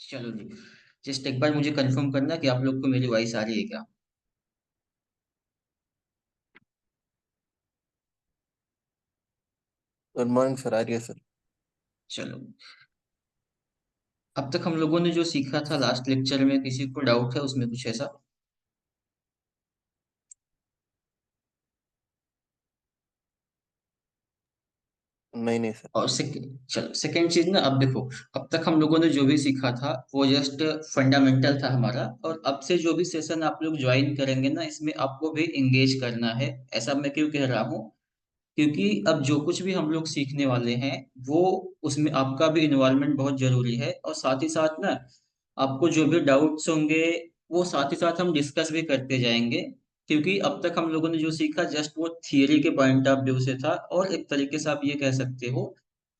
चलो जी। जस्ट एक बार मुझे कंफर्म करना कि आप लोग को मेरी वॉइस आ रही है क्या। गुड मॉर्निंग सर, आ रही है सर। चलो। अब तक हम लोगों ने जो सीखा था लास्ट लेक्चर में, किसी को डाउट है उसमें कुछ ऐसा? नहीं नहीं सर। और चलो, सेकेंड चीज ना, अब देखो। अब तक हम लोगों ने जो भी सीखा था वो जस्ट फंडामेंटल था हमारा। और अब से जो भी सेशन आप लोग ज्वाइन करेंगे ना, इसमें आपको भी इंगेज करना है। ऐसा मैं क्यों कह रहा हूँ? क्योंकि अब जो कुछ भी हम लोग सीखने वाले हैं, वो उसमें आपका भी इन्वॉल्वमेंट बहुत जरूरी है। और साथ ही साथ ना, आपको जो भी डाउट्स होंगे वो साथ ही साथ हम डिस्कस भी करते जाएंगे। क्योंकि अब तक हम लोगों ने जो सीखा जस्ट वो थियरी के पॉइंट ऑफ व्यू से था। और एक तरीके से आप ये कह सकते हो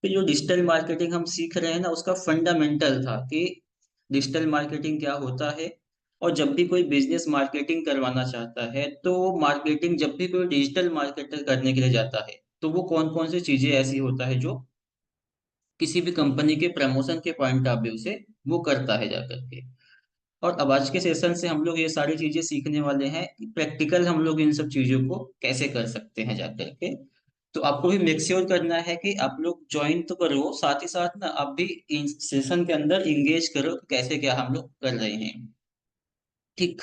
कि जो डिजिटल मार्केटिंग हम सीख रहे हैं ना, उसका फंडामेंटल था कि डिजिटल मार्केटिंग क्या होता है। और जब भी कोई बिजनेस मार्केटिंग करवाना चाहता है, तो वो मार्केटिंग जब भी कोई डिजिटल मार्केटर करने के लिए जाता है, तो वो कौन कौन सी चीजें ऐसी होता है जो किसी भी कंपनी के प्रमोशन के पॉइंट ऑफ व्यू से वो करता है जाकर के। और अब आज के सेशन से हम लोग ये सारी चीजें सीखने वाले हैं कि प्रैक्टिकल हम लोग इन सब चीजों को कैसे कर सकते हैं जाकर के। तो आपको भी मेक श्योर करना है कि आप लोग ज्वाइन तो करो, साथ ही साथ ना आप भी इन सेशन के अंदर इंगेज करो कि कैसे क्या हम लोग कर रहे हैं। ठीक।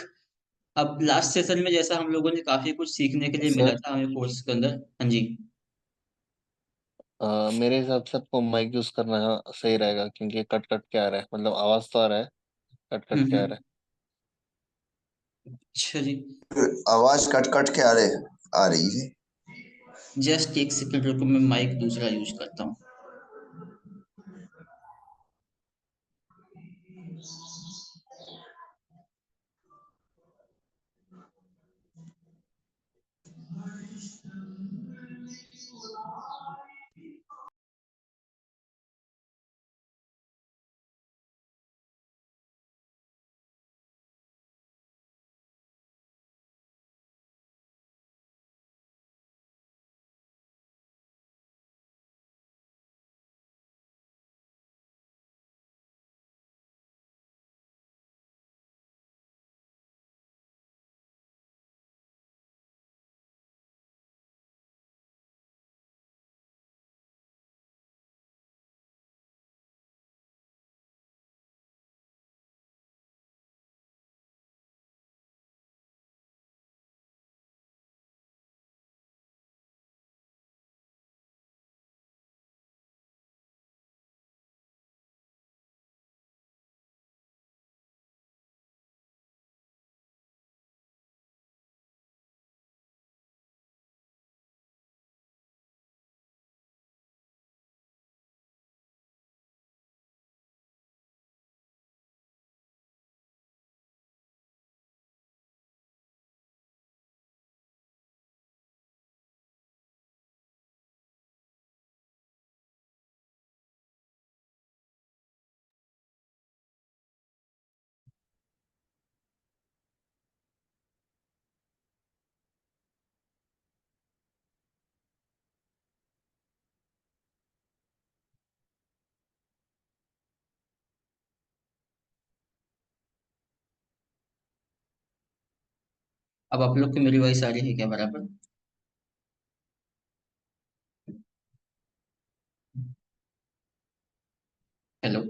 अब लास्ट सेशन में जैसा हम लोगों ने काफी कुछ सीखने के लिए मिला सर, था हमें कोर्स के अंदर। हाँ जी। मेरे हिसाब से आपको माइक यूज करना सही रहेगा, क्योंकि कट कट के आ रहा है, मतलब आवाज तो आ रहा है, कट कट के आ रहा हम्म। अच्छा जी। आवाज कट कट के आ रही है। जस्ट एक सेकंड रुको, मैं माइक दूसरा यूज करता हूँ। अब आप लोग को मेरी वॉइस आ रही है क्या बराबर? हेलो।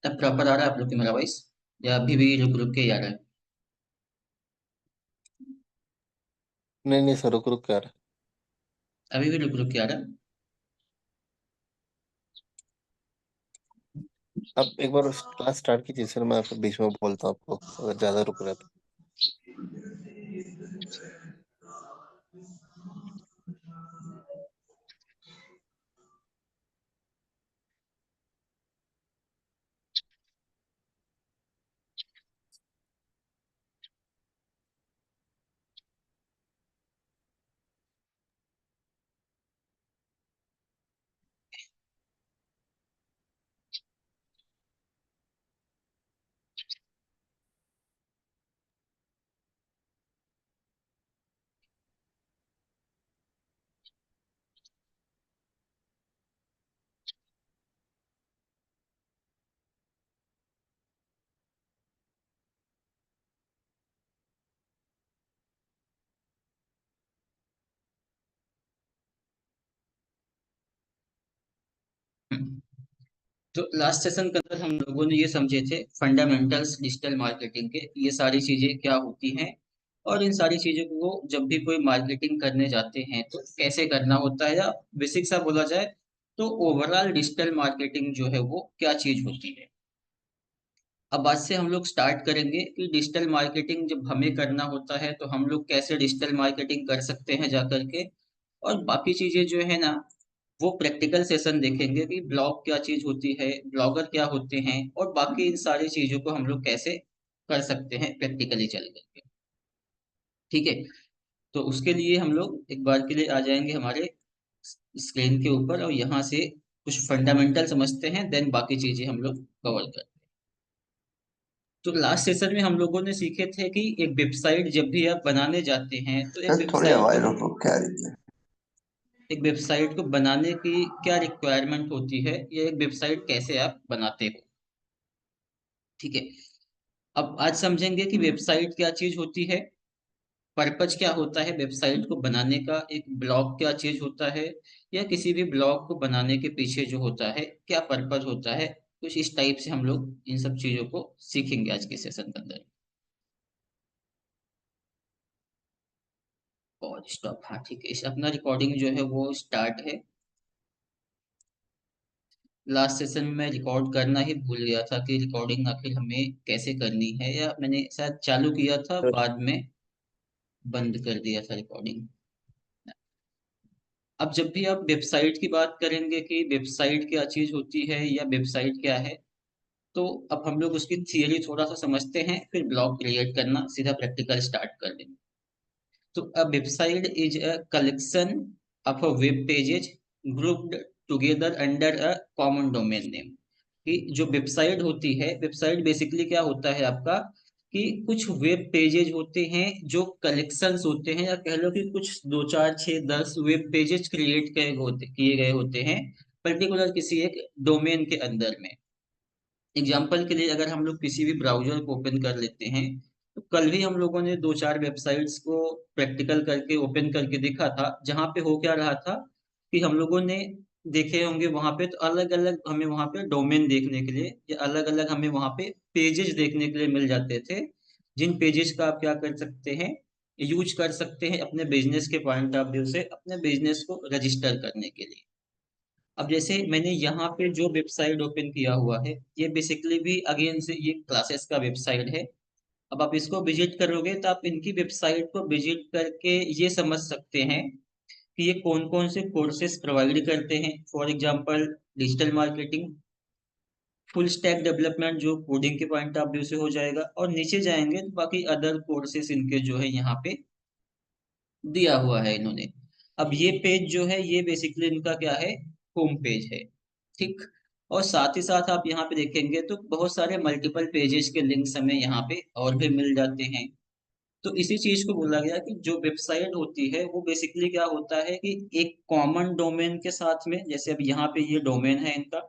तब प्रॉपर आ रहा है आप लोग की मेरा वॉइस, या अभी भी रुक रुक के ही आ रहा है? नहीं नहीं सर, रुक रुक के आ रहा अभी भी रुक रुक के आ रहा है? है। आप एक बार क्लास स्टार्ट कीजिए सर, मैं आपको बीच में बोलता हूँ आपको, अगर ज्यादा रुक रहा है तो। तो लास्ट सेशन के अंदर हम लोगों ने ये समझे थे फंडामेंटल्स डिजिटल मार्केटिंग के, ये सारी चीजें क्या होती हैं और इन सारी चीजों को जब भी कोई मार्केटिंग करने जाते हैं तो कैसे करना होता है, या बेसिक सा बोला जाए तो ओवरऑल डिजिटल मार्केटिंग जो है वो क्या चीज होती है। अब आज से हम लोग स्टार्ट करेंगे कि डिजिटल मार्केटिंग जब हमें करना होता है तो हम लोग कैसे डिजिटल मार्केटिंग कर सकते हैं जा करके, और बाकी चीजें जो है ना वो प्रैक्टिकल सेशन देखेंगे कि ब्लॉग क्या चीज होती है, ब्लॉगर क्या होते हैं, और बाकी इन सारी चीजों को हम लोग कैसे कर सकते हैं प्रैक्टिकली चल करके। ठीक है, तो उसके लिए हम लोग एक बार के लिए आ जाएंगे हमारे स्क्रीन के ऊपर और यहाँ से कुछ फंडामेंटल समझते हैं, देन बाकी चीजें हम लोग कवर करते हैं। तो लास्ट सेशन में हम लोगों ने सीखे थे कि एक वेबसाइट जब भी आप बनाने जाते हैं तो सर थोड़ी आवाज रुक रुक के आ रही है। एक वेबसाइट को बनाने की क्या रिक्वायरमेंट होती है, या एक वेबसाइट कैसे आप बनाते हो। ठीक है, अब आज समझेंगे कि वेबसाइट क्या चीज होती है, पर्पज क्या होता है वेबसाइट को बनाने का, एक ब्लॉग क्या चीज होता है, या किसी भी ब्लॉग को बनाने के पीछे जो होता है क्या पर्पज होता है। कुछ इस टाइप से हम लोग इन सब चीजों को सीखेंगे आज के सेशन के अंदर। और स्टॉप, हाँ ठीक है, अपना रिकॉर्डिंग जो है वो स्टार्ट है। लास्ट सेशन में मैं रिकॉर्ड करना ही भूल गया था कि रिकॉर्डिंग आखिर हमें कैसे करनी है, या मैंने शायद चालू किया था बाद में बंद कर दिया था रिकॉर्डिंग। अब जब भी आप वेबसाइट की बात करेंगे कि वेबसाइट क्या चीज होती है या वेबसाइट क्या है, तो अब हम लोग उसकी थियरी थोड़ा सा समझते हैं, फिर ब्लॉग क्रिएट करना सीधा प्रैक्टिकल स्टार्ट कर देंगे। तो a website is a collection of a web pages grouped together under a common domain name। कि जो वेबसाइट होती है, वेबसाइट बेसिकली क्या होता है आपका, कि कुछ वेब पेजेज होते हैं जो कलेक्शंस होते हैं, या कह लो कि कुछ 2 4 6 10 वेब पेजेज क्रिएट किए गए होते हैं पर्टिकुलर किसी एक डोमेन के अंदर में। एग्जाम्पल के लिए अगर हम लोग किसी भी ब्राउजर को ओपन कर लेते हैं, तो कल भी हम लोगों ने 2 4 वेबसाइट्स को प्रैक्टिकल करके ओपन करके देखा था, जहाँ पे हो क्या रहा था कि हम लोगों ने देखे होंगे वहां पे, तो अलग अलग हमें वहां पे डोमेन देखने के लिए या अलग अलग हमें वहां पे पेजेस देखने के लिए मिल जाते थे, जिन पेजेस का आप क्या कर सकते हैं, यूज कर सकते हैं अपने बिजनेस के पॉइंट ऑफ व्यू से, अपने बिजनेस को रजिस्टर करने के लिए। अब जैसे मैंने यहाँ पे जो वेबसाइट ओपन किया हुआ है, ये बेसिकली भी अगेन से ये क्लासेस का वेबसाइट है। अब आप इसको विजिट करोगे तो आप इनकी वेबसाइट को विजिट करके ये समझ सकते हैं कि ये कौन कौन से कोर्सेज प्रोवाइड करते हैं। For example digital marketing, full stack development जो कोडिंग के पॉइंट ऑफ व्यू से हो जाएगा, और नीचे जाएंगे तो बाकी अदर कोर्सेज इनके जो है यहाँ पे दिया हुआ है इन्होंने। अब ये पेज जो है ये बेसिकली इनका क्या है, होम पेज है। ठीक, और साथ ही साथ आप यहाँ पे देखेंगे तो बहुत सारे मल्टीपल पेजेस के लिंक्स हमें यहाँ पे और भी मिल जाते हैं। तो इसी चीज को बोला गया कि जो वेबसाइट होती है वो बेसिकली क्या होता है कि एक कॉमन डोमेन के साथ में, जैसे अब यहाँ पे ये डोमेन है इनका,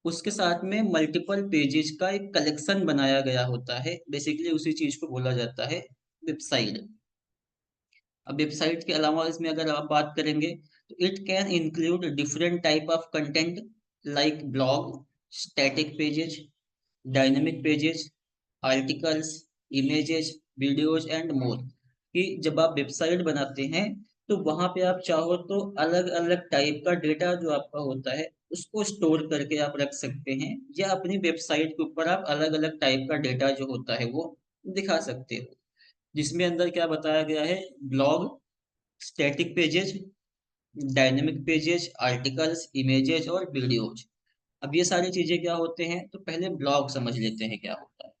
उसके साथ में मल्टीपल पेजेस का एक कलेक्शन बनाया गया होता है, बेसिकली उसी चीज को बोला जाता है वेबसाइट। अब वेबसाइट के अलावा इसमें अगर आप बात करेंगे तो it can include different type of content like blog, static pages, dynamic pages, articles, images, videos and more. कि जब आप वेबसाइट बनाते हैं तो वहां पे आप चाहो तो अलग अलग टाइप का डेटा जो आपका होता है उसको स्टोर करके आप रख सकते हैं, या अपनी वेबसाइट के ऊपर आप अलग अलग टाइप का डेटा जो होता है वो दिखा सकते हो, जिसमें अंदर क्या बताया गया है, blog, static pages, dynamic pages, articles, images और वीडियोज। अब ये सारी चीजें क्या होते हैं, तो पहले ब्लॉग समझ लेते हैं क्या होता है।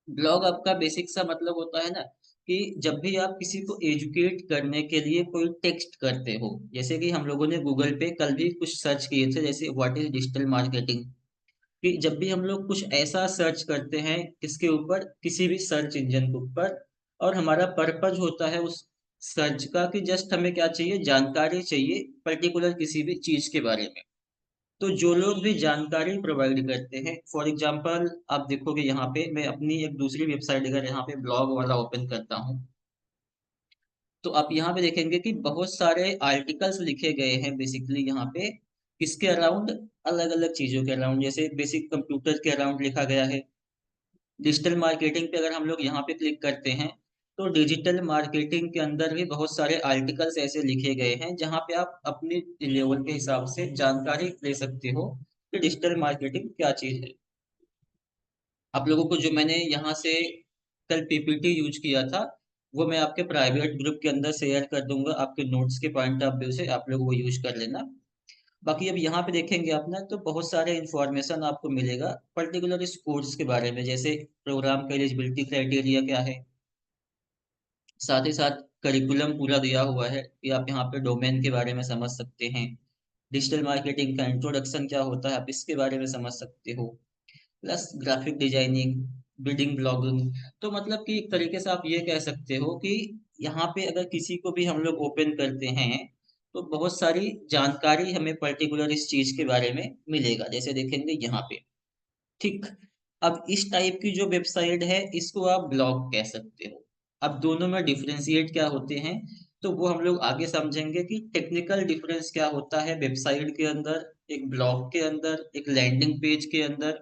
ब्लॉग आपका बेसिक सा मतलब होता है ना कि जब भी आप किसी को एजुकेट करने के लिए कोई टेक्स्ट करते हो, जैसे कि हम लोगों ने गूगल पे कल भी कुछ सर्च किए थे, जैसे व्हाट इज डिजिटल मार्केटिंग। कि जब भी हम लोग कुछ ऐसा सर्च करते हैं किसके ऊपर, किसी भी सर्च इंजन के ऊपर, और हमारा पर्पज होता है उस सर्च का कि जस्ट हमें क्या चाहिए, जानकारी चाहिए पर्टिकुलर किसी भी चीज के बारे में। तो जो लोग भी जानकारी प्रोवाइड करते हैं, फॉर एग्जांपल आप देखोगे यहाँ पे मैं अपनी एक दूसरी वेबसाइट अगर यहाँ पे ब्लॉग वाला ओपन करता हूँ, तो आप यहाँ पे देखेंगे कि बहुत सारे आर्टिकल्स लिखे गए हैं बेसिकली यहाँ पे, किसके अराउंड? अलग अलग चीजों के अराउंड, जैसे बेसिक कंप्यूटर के अराउंड लिखा गया है। डिजिटल मार्केटिंग पे अगर हम लोग यहाँ पे क्लिक करते हैं तो डिजिटल मार्केटिंग के अंदर भी बहुत सारे आर्टिकल्स ऐसे लिखे गए हैं जहाँ पे आप अपने लेवल के हिसाब से जानकारी ले सकते हो कि डिजिटल मार्केटिंग क्या चीज है। आप लोगों को जो मैंने यहाँ से कल पीपीटी यूज किया था वो मैं आपके प्राइवेट ग्रुप के अंदर शेयर कर दूंगा, आपके नोट्स के पॉइंट ऑफ व्यू से आप लोग वो यूज कर लेना। बाकी अब यहाँ पे देखेंगे आप ना तो बहुत सारे इंफॉर्मेशन आपको मिलेगा पर्टिकुलर इस कोर्स के बारे में, जैसे प्रोग्राम का एलिजिबिलिटी क्राइटेरिया क्या है, साथ ही साथ करिकुलम पूरा दिया हुआ है कि आप यहाँ पे डोमेन के बारे में समझ सकते हैं। डिजिटल मार्केटिंग का इंट्रोडक्शन क्या होता है आप इसके बारे में समझ सकते हो, plus graphic designing, building blogging. तो मतलब कि एक तरीके से आप ये कह सकते हो कि यहाँ पे अगर किसी को भी हम लोग ओपन करते हैं तो बहुत सारी जानकारी हमें पर्टिकुलर इस चीज के बारे में मिलेगा, जैसे देखेंगे यहाँ पे। ठीक। अब इस टाइप की जो वेबसाइट है इसको आप ब्लॉग कह सकते हो। अब दोनों में डिफरेंशिएट क्या होते हैं तो वो हम लोग आगे समझेंगे कि टेक्निकल डिफरेंस क्या होता है वेबसाइट के अंदर, एक ब्लॉग के अंदर, एक लैंडिंग पेज के अंदर।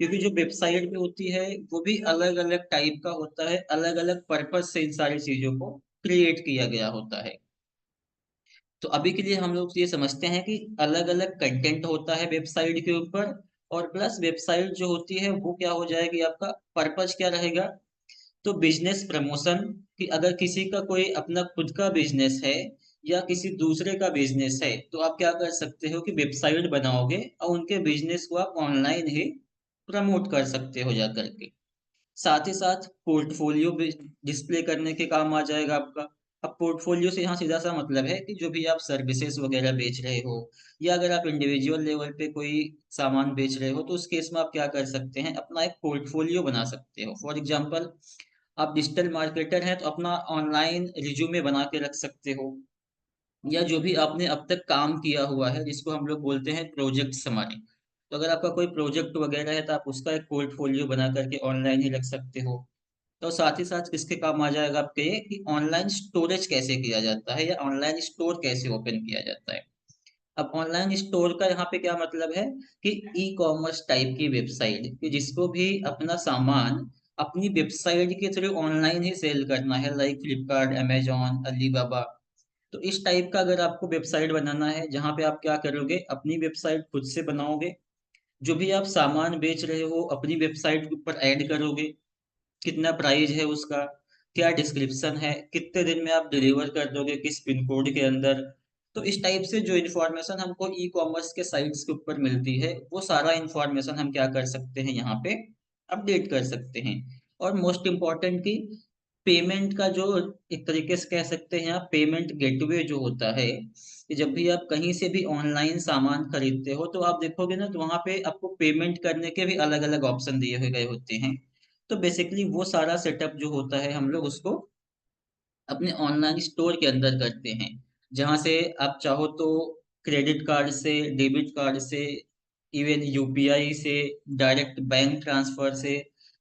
क्योंकि जो वेबसाइट पे होती है वो भी अलग अलग टाइप का होता है, अलग अलग पर्पज से इन सारी चीजों को क्रिएट किया गया होता है। तो अभी के लिए हम लोग ये समझते हैं कि अलग अलग कंटेंट होता है वेबसाइट के ऊपर, और प्लस वेबसाइट जो होती है वो क्या हो जाएगी, आपका पर्पज क्या रहेगा। तो बिजनेस प्रमोशन, कि अगर किसी का कोई अपना खुद का बिजनेस है या किसी दूसरे का बिजनेस है तो आप क्या कर सकते हो कि वेबसाइट बनाओगे और उनके बिजनेस को आप ऑनलाइन ही प्रमोट कर सकते हो जा करके। साथ ही साथ पोर्टफोलियो भी डिस्प्ले करने के काम आ जाएगा आपका। अब पोर्टफोलियो से यहाँ सीधा सा मतलब है कि जो भी आप सर्विसेज वगैरह बेच रहे हो या अगर आप इंडिविजुअल लेवल पे कोई सामान बेच रहे हो तो उस केस में आप क्या कर सकते हैं, अपना एक पोर्टफोलियो बना सकते हो। फॉर एग्जाम्पल, आप डिजिटल मार्केटर हैं तो अपना ऑनलाइन रिज्यूमे बना के रख सकते हो, या जो भी आपने अब तक काम किया हुआ है जिसको हम लोग बोलते हैं प्रोजेक्ट हमारे। तो अगर आपका कोई प्रोजेक्ट वगैरह है तो आप उसका एक पोर्टफोलियो बना करके ऑनलाइन ही रख सकते हो। तो साथ ही साथ किसके काम आ जाएगा आपके ये कि ऑनलाइन स्टोरेज कैसे किया जाता है या ऑनलाइन स्टोर कैसे ओपन किया जाता है। अब ऑनलाइन स्टोर का यहाँ पे क्या मतलब है कि ई कॉमर्स टाइप की वेबसाइट कि जिसको भी अपना सामान अपनी वेबसाइट के थ्रू ऑनलाइन ही सेल करना है, लाइक फ्लिपकार्ट, अमेजोन, अलीबाबा। तो इस टाइप का अगर आपको वेबसाइट बनाना है जहाँ पे आप क्या करोगे, अपनी वेबसाइट खुद से बनाओगे, जो भी आप सामान बेच रहे हो अपनी वेबसाइट के ऊपर ऐड करोगे, कितना प्राइस है उसका, क्या डिस्क्रिप्शन है, कितने दिन में आप डिलीवर कर दोगे, किस पिन कोड के अंदर। तो इस टाइप से जो इन्फॉर्मेशन हमको ई कॉमर्स के साइट्स के ऊपर मिलती है वो सारा इन्फॉर्मेशन हम क्या कर सकते हैं यहाँ पे अपडेट कर सकते हैं। और मोस्ट इम्पॉर्टेंट की पेमेंट का जो एक तरीके से कह सकते हैं आप पेमेंट गेटवे जो होता है, कि जब भी आप कहीं से भी ऑनलाइन सामान खरीदते हो तो आप देखोगे ना तो वहां पे आपको पेमेंट करने के भी अलग अलग ऑप्शन दिए हुए गए होते हैं। तो बेसिकली वो सारा सेटअप जो होता है हम लोग उसको अपने ऑनलाइन स्टोर के अंदर करते हैं, जहां से आप चाहो तो क्रेडिट कार्ड से, डेबिट कार्ड से, इवन यूपीआई से, डायरेक्ट बैंक ट्रांसफर से,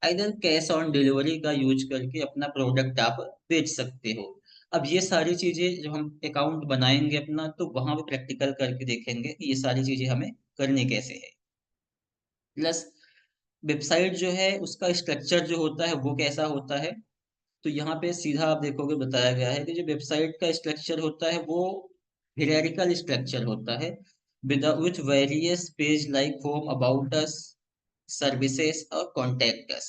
इधर कैश ऑन डिलीवरी का यूज करके अपना प्रोडक्ट आप बेच सकते हो। अब ये सारी चीजें जब हम अकाउंट बनाएंगे अपना तो वहां पे प्रैक्टिकल करके देखेंगे कि ये सारी चीजें हमें करनी कैसे है। प्लस वेबसाइट जो है उसका स्ट्रक्चर जो होता है वो कैसा होता है, तो यहाँ पे सीधा आप देखोगे बताया गया है कि जो वेबसाइट का स्ट्रक्चर होता है वो हियरार्किकल स्ट्रक्चर होता है, with various page like home, about us, services और कॉन्टेक्ट अस।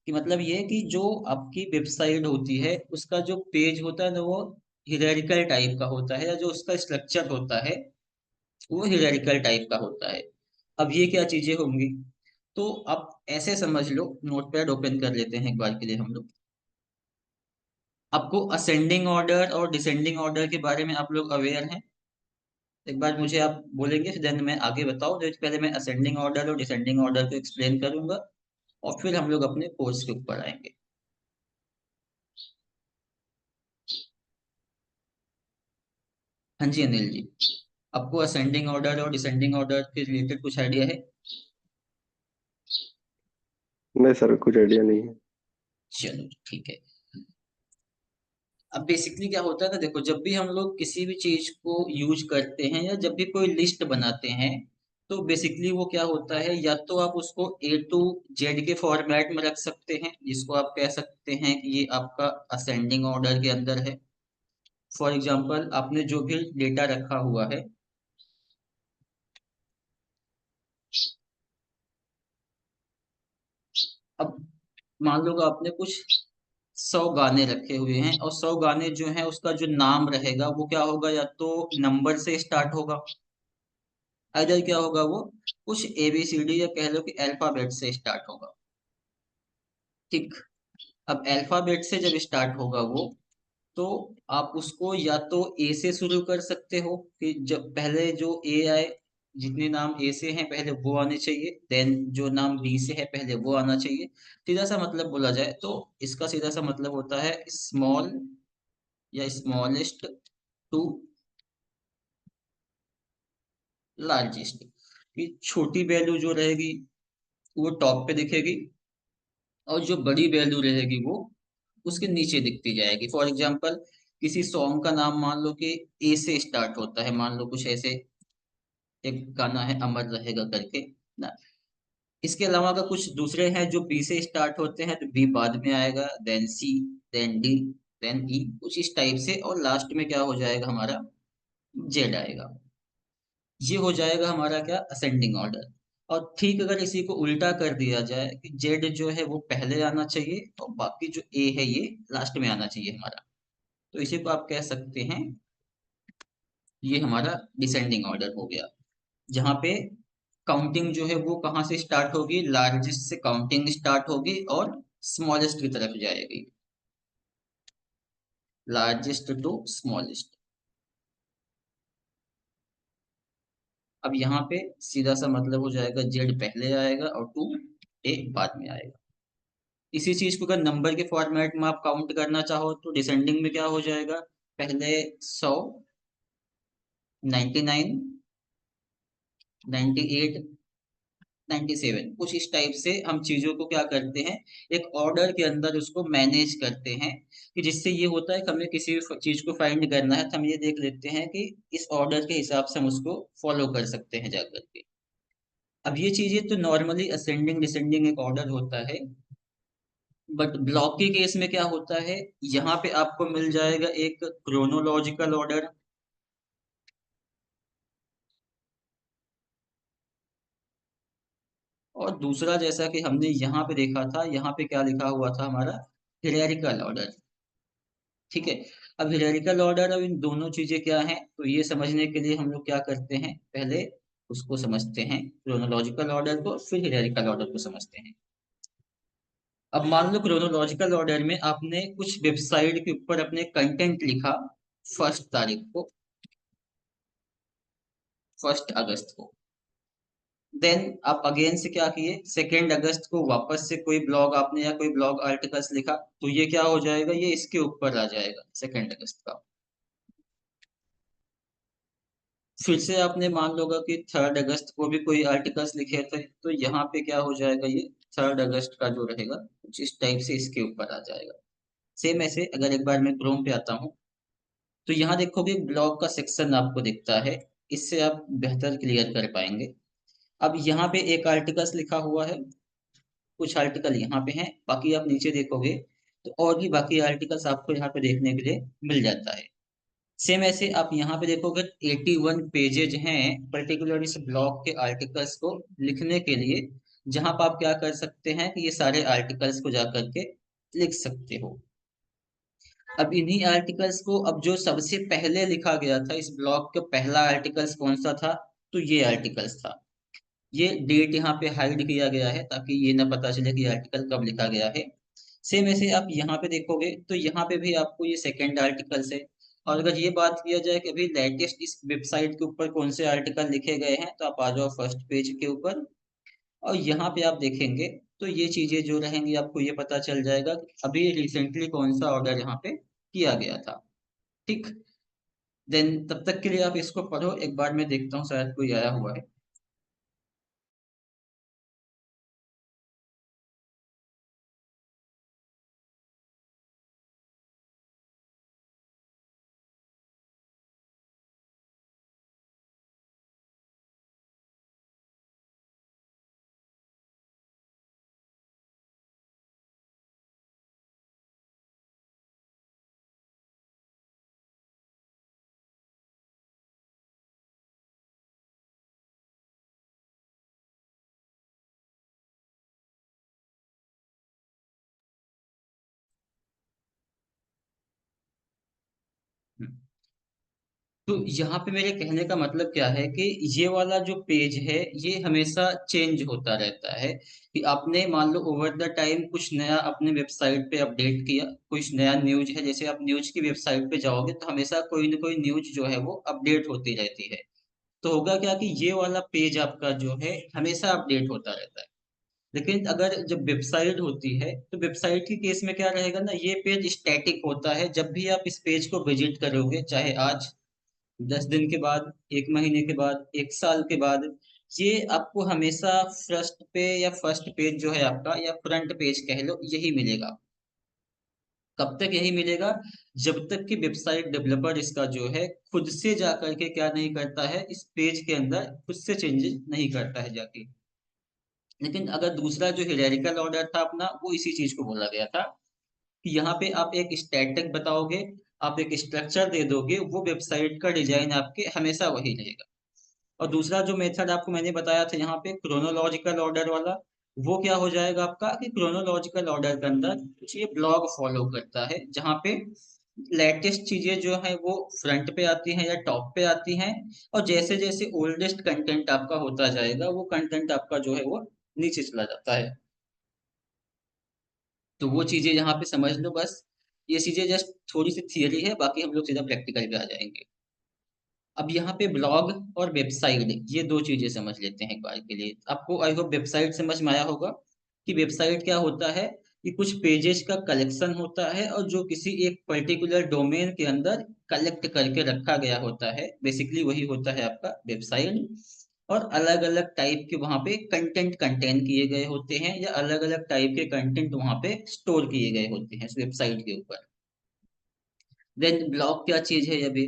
कि मतलब ये है कि जो आपकी वेबसाइट होती है उसका जो पेज होता है ना वो हियरार्किकल टाइप का होता है, या जो उसका स्ट्रक्चर होता है वो हियरार्किकल टाइप का होता है। अब ये क्या चीजें होंगी, तो आप ऐसे समझ लो, नोटपैड ओपन कर लेते हैं एक बार के लिए हम लोग। आपको असेंडिंग ऑर्डर और डिसेंडिंग ऑर्डर के बारे में आप लोग अवेयर हैं? एक बार मुझे आप बोलेंगे फिर देन मैं आगे बताऊं, जो पहले मैं असेंडिंग ऑर्डर और डिसेंडिंग ऑर्डर को एक्सप्लेन करूंगा और फिर हम लोग अपने कोर्स के ऊपर आएंगे। हाँ जी अनिल जी, आपको असेंडिंग ऑर्डर और डिसेंडिंग ऑर्डर के रिलेटेड कुछ आइडिया है? नहीं सर, कुछ आइडिया नहीं है। चलो ठीक है। अब बेसिकली क्या होता है ना, देखो जब भी हम लोग किसी भी चीज को यूज करते हैं या जब भी कोई लिस्ट बनाते हैं, तो बेसिकली वो क्या होता है, या तो आप उसको A to Z के फॉर्मेट में रख सकते हैं, जिसको आप कह सकते हैं कि ये आपका असेंडिंग ऑर्डर के अंदर है। फॉर एग्जाम्पल आपने जो भी डेटा रखा हुआ है, अब मान लो कि आपने कुछ 100 गाने रखे हुए हैं, और 100 गाने जो हैं उसका जो नाम रहेगा वो क्या होगा, या तो नंबर से स्टार्ट होगा, इधर क्या होगा वो कुछ ABCD या कह लो कि अल्फाबेट से स्टार्ट होगा। ठीक। अब अल्फाबेट से जब स्टार्ट होगा वो, तो आप उसको या तो ए से शुरू कर सकते हो, कि जब पहले जो ए आए, जितने नाम ए से हैं पहले वो आने चाहिए, देन जो नाम बी से है पहले वो आना चाहिए। सीधा सा मतलब बोला जाए तो इसका सीधा सा मतलब होता है स्मॉल या स्मॉलेस्ट टू लार्जेस्ट, कि छोटी वैल्यू जो रहेगी वो टॉप पे दिखेगी, और जो बड़ी वैल्यू रहेगी वो उसके नीचे दिखती जाएगी। फॉर एग्जाम्पल किसी सॉन्ग का नाम मान लो कि ए से स्टार्ट होता है, मान लो कुछ ऐसे एक गाना है अमर रहेगा करके ना। इसके अलावा अगर कुछ दूसरे हैं जो बी से स्टार्ट होते हैं, तो बी बाद में आएगा, देन सी, देन डी, देन ई, कुछ इस टाइप से, और लास्ट में क्या हो जाएगा हमारा, जेड आएगा। ये हो जाएगा हमारा क्या, असेंडिंग ऑर्डर। और ठीक अगर इसी को उल्टा कर दिया जाए कि जेड जो है वो पहले आना चाहिए और बाकी जो ए है ये लास्ट में आना चाहिए हमारा, तो इसी को आप कह सकते हैं ये हमारा डिसेंडिंग ऑर्डर हो गया, जहाँ पे काउंटिंग जो है वो कहाँ से स्टार्ट होगी, लार्जेस्ट से काउंटिंग स्टार्ट होगी और स्मॉलेस्ट की तरफ जाएगी, लार्जेस्ट टू स्मॉलेस्ट। अब यहाँ पे सीधा सा मतलब हो जाएगा जेड पहले आएगा और टू ए बाद में आएगा। इसी चीज को अगर नंबर के फॉर्मेट में आप काउंट करना चाहो तो डिसेंडिंग में क्या हो जाएगा, पहले 100, 99, 98, 97, कुछ इस टाइप से हम चीजों को क्या करते हैं, एक ऑर्डर के अंदर उसको मैनेज करते हैं, कि जिससे ये होता है कि हमें किसी भी चीज को फाइंड करना है तो हम ये देख लेते हैं कि इस ऑर्डर के हिसाब से हम उसको फॉलो कर सकते हैं जाकर के। अब ये चीजें तो नॉर्मली असेंडिंग डिसेंडिंग एक ऑर्डर होता है, बट ब्लॉक के केस में क्या होता है, यहाँ पे आपको मिल जाएगा एक क्रोनोलॉजिकल ऑर्डर, और दूसरा जैसा कि हमने यहाँ पे देखा था, यहाँ पे क्या लिखा हुआ था हमारा, हिरारिकल ऑर्डर। ठीक है। अब हिरारिकल ऑर्डर, अब इन दोनों चीजें क्या हैं, तो ये समझने के लिए हम लोग क्या करते हैं, पहले उसको समझते हैं क्रोनोलॉजिकल ऑर्डर को, फिर हिरारिकल ऑर्डर को समझते हैं। अब मान लो क्रोनोलॉजिकल ऑर्डर में आपने कुछ वेबसाइट के ऊपर अपने कंटेंट लिखा 1 तारीख को, 1 अगस्त को, देन आप अगेन से क्या किए, 2 अगस्त को वापस से कोई ब्लॉग आपने या कोई ब्लॉग आर्टिकल्स लिखा, तो ये क्या हो जाएगा, ये इसके ऊपर आ जाएगा 2 अगस्त का। फिर से आपने मान लोगा कि 3 अगस्त को भी कोई आर्टिकल्स लिखे थे, तो यहाँ पे क्या हो जाएगा, ये 3 अगस्त का जो रहेगा कुछ इस टाइप से इसके ऊपर आ जाएगा। सेम ऐसे अगर एक बार मैं क्रोम पे आता हूँ, तो यहाँ देखोगे ब्लॉग का सेक्शन आपको दिखता है, इससे आप बेहतर क्लियर कर पाएंगे। अब यहाँ पे एक आर्टिकल्स लिखा हुआ है, कुछ आर्टिकल यहाँ पे हैं, बाकी आप नीचे देखोगे तो और भी बाकी आर्टिकल्स आपको यहाँ पे देखने के लिए मिल जाता है। सेम ऐसे आप यहाँ पे देखोगे 81 पेजेज हैं पर्टिकुलर इस ब्लॉग के आर्टिकल्स को लिखने के लिए, जहां पर आप क्या कर सकते हैं कि ये सारे आर्टिकल्स को जा करके लिख सकते हो। अब इन्हीं आर्टिकल्स को, अब जो सबसे पहले लिखा गया था इस ब्लॉग का पहला आर्टिकल्स कौन सा था, तो ये आर्टिकल्स था। ये डेट यहाँ पे हाइड किया गया है ताकि ये ना पता चले कि आर्टिकल कब लिखा गया है। सेम ऐसे आप यहाँ पे देखोगे तो यहाँ पे भी आपको ये सेकंड आर्टिकल्स है। और अगर ये बात किया जाए कि अभी लेटेस्ट इस वेबसाइट के ऊपर कौन से आर्टिकल लिखे गए हैं, तो आप आ जाओ फर्स्ट पेज के ऊपर, और यहाँ पे आप देखेंगे तो ये चीजें जो रहेंगी आपको ये पता चल जाएगा कि अभी रिसेंटली कौन सा ऑर्डर यहाँ पे किया गया था। ठीक। देन तब तक के लिए आप इसको पढ़ो, एक बार मैं देखता हूँ शायद कोई आया हुआ है। तो यहाँ पे मेरे कहने का मतलब क्या है कि ये वाला जो पेज है ये हमेशा चेंज होता रहता है, कि आपने मान लो ओवर द टाइम कुछ नया अपने वेबसाइट पे अपडेट किया, कुछ नया न्यूज है, जैसे आप न्यूज की वेबसाइट पे जाओगे तो हमेशा कोई ना कोई न्यूज जो है वो अपडेट होती रहती है। तो होगा क्या कि ये वाला पेज आपका जो है हमेशा अपडेट होता रहता है। लेकिन अगर जब वेबसाइट होती है तो वेबसाइट के केस में क्या रहेगा ना, ये पेज स्टैटिक होता है। जब भी आप इस पेज को विजिट करोगे, चाहे आज, 10 दिन के बाद, 1 महीने के बाद, 1 साल के बाद, ये आपको हमेशा फर्स्ट पे या फर्स्ट पेज जो है आपका, या फ्रंट पेज कह लो, यही मिलेगा। कब तक यही मिलेगा? जब तक कि वेबसाइट डेवलपर इसका जो है खुद से जा करके क्या नहीं करता है, इस पेज के अंदर खुद से चेंजेस नहीं करता है जाके। लेकिन अगर दूसरा जो हियरार्किकल ऑर्डर था अपना, वो इसी चीज को बोला गया था कि यहाँ पे आप एक स्टैटिक बताओगे, आप एक स्ट्रक्चर दे दोगे, वो वेबसाइट का डिजाइन आपके हमेशा वही रहेगा। और दूसरा जो मेथड आपको मैंने बताया था यहाँ पे क्रोनोलॉजिकल ऑर्डर वाला, वो क्या हो जाएगा आपका कि क्रोनोलॉजिकल ऑर्डर के अंदर कुछ ये ब्लॉग फॉलो करता है, जहाँ पे लेटेस्ट चीजें जो है वो फ्रंट पे आती हैं या टॉप पे आती हैं, और जैसे जैसे ओल्डेस्ट कंटेंट आपका होता जाएगा, वो कंटेंट आपका जो है वो नीचे चला जाता है। तो वो चीजें यहाँ पे समझ लो बस। ये चीजें जस्ट थोड़ी सी थियरी है, बाकी हम लोग सीधा प्रैक्टिकल पे आ जाएंगे। अब यहाँ पे ब्लॉग और वेबसाइट, ये दो चीजें समझ लेते हैं एक बार के लिए। आपको आई होप वेबसाइट समझ में आया होगा कि वेबसाइट क्या होता है, कि कुछ पेजेस का कलेक्शन होता है, और जो किसी एक पर्टिकुलर डोमेन के अंदर कलेक्ट करके रखा गया होता है, बेसिकली वही होता है आपका वेबसाइट। और अलग अलग टाइप के वहाँ पे कंटेंट कंटेन किए गए होते हैं, या अलग अलग टाइप के कंटेंट वहाँ पे स्टोर किए गए होते हैं वेबसाइट के ऊपर। देन ब्लॉग क्या चीज है अभी?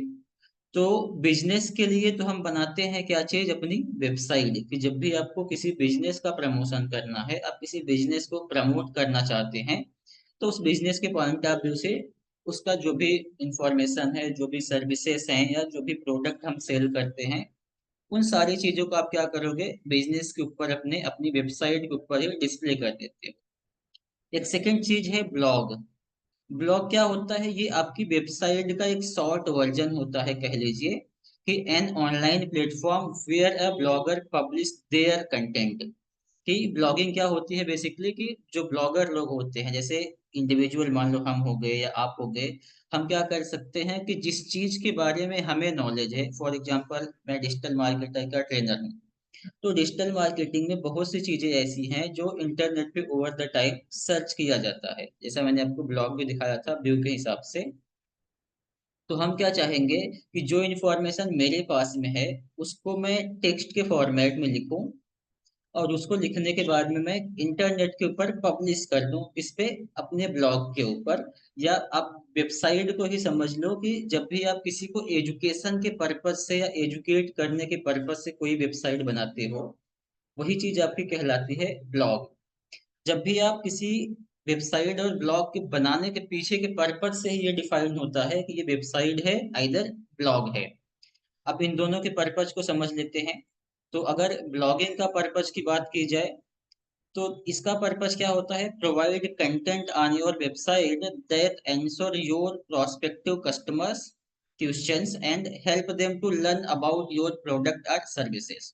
तो बिजनेस के लिए तो हम बनाते हैं क्या चीज, अपनी वेबसाइट, कि जब भी आपको किसी बिजनेस का प्रमोशन करना है, आप किसी बिजनेस को प्रमोट करना चाहते हैं, तो उस बिजनेस के पॉइंट ऑफ व्यू से उसका जो भी इंफॉर्मेशन है, जो भी सर्विसेज हैं, या जो भी प्रोडक्ट हम सेल करते हैं, उन सारी चीजों को आप क्या करोगे, बिजनेस के ऊपर अपने अपनी वेबसाइट के ऊपर ही डिस्प्ले कर देते हो। एक सेकेंड चीज है ब्लॉग। ब्लॉग क्या होता है? ये आपकी वेबसाइट का एक शॉर्ट वर्जन होता है, कह लीजिए कि an online platform where a blogger publish their content. कि ब्लॉगिंग क्या होती है बेसिकली, कि जो ब्लॉगर लोग होते हैं, जैसे इंडिविजुअल मान लो हम हो गए या आप हो गए, हम क्या कर सकते हैं कि जिस चीज के बारे में हमें नॉलेज है, फॉर एग्जांपल मैं डिजिटल मार्केटर का ट्रेनर हूँ, तो डिजिटल मार्केटिंग में बहुत सी चीजें ऐसी हैं जो इंटरनेट पे ओवर द टाइम सर्च किया जाता है, जैसा मैंने आपको ब्लॉग भी दिखाया था व्यू के हिसाब से। तो हम क्या चाहेंगे कि जो इन्फॉर्मेशन मेरे पास में है, उसको मैं टेक्स्ट के फॉर्मेट में लिखूं, और उसको लिखने के बाद में मैं इंटरनेट के ऊपर पब्लिश कर दूं, इस पे, अपने ब्लॉग के ऊपर। या आप वेबसाइट को ही समझ लो कि जब भी आप किसी को एजुकेशन के पर्पज से या एजुकेट करने के पर्पज से कोई वेबसाइट बनाते हो, वही चीज आपकी कहलाती है ब्लॉग। जब भी आप किसी वेबसाइट और ब्लॉग के बनाने के पीछे के पर्पज से ही ये डिफाइन होता है कि ये वेबसाइट है, आइदर ब्लॉग है। अब इन दोनों के पर्पज को समझ लेते हैं। तो अगर ब्लॉगिंग का पर्पज की बात की जाए, तो इसका पर्पस क्या होता है? Provide content on your website that answer your prospective customers questions and help them to learn about your product और सर्विसेज।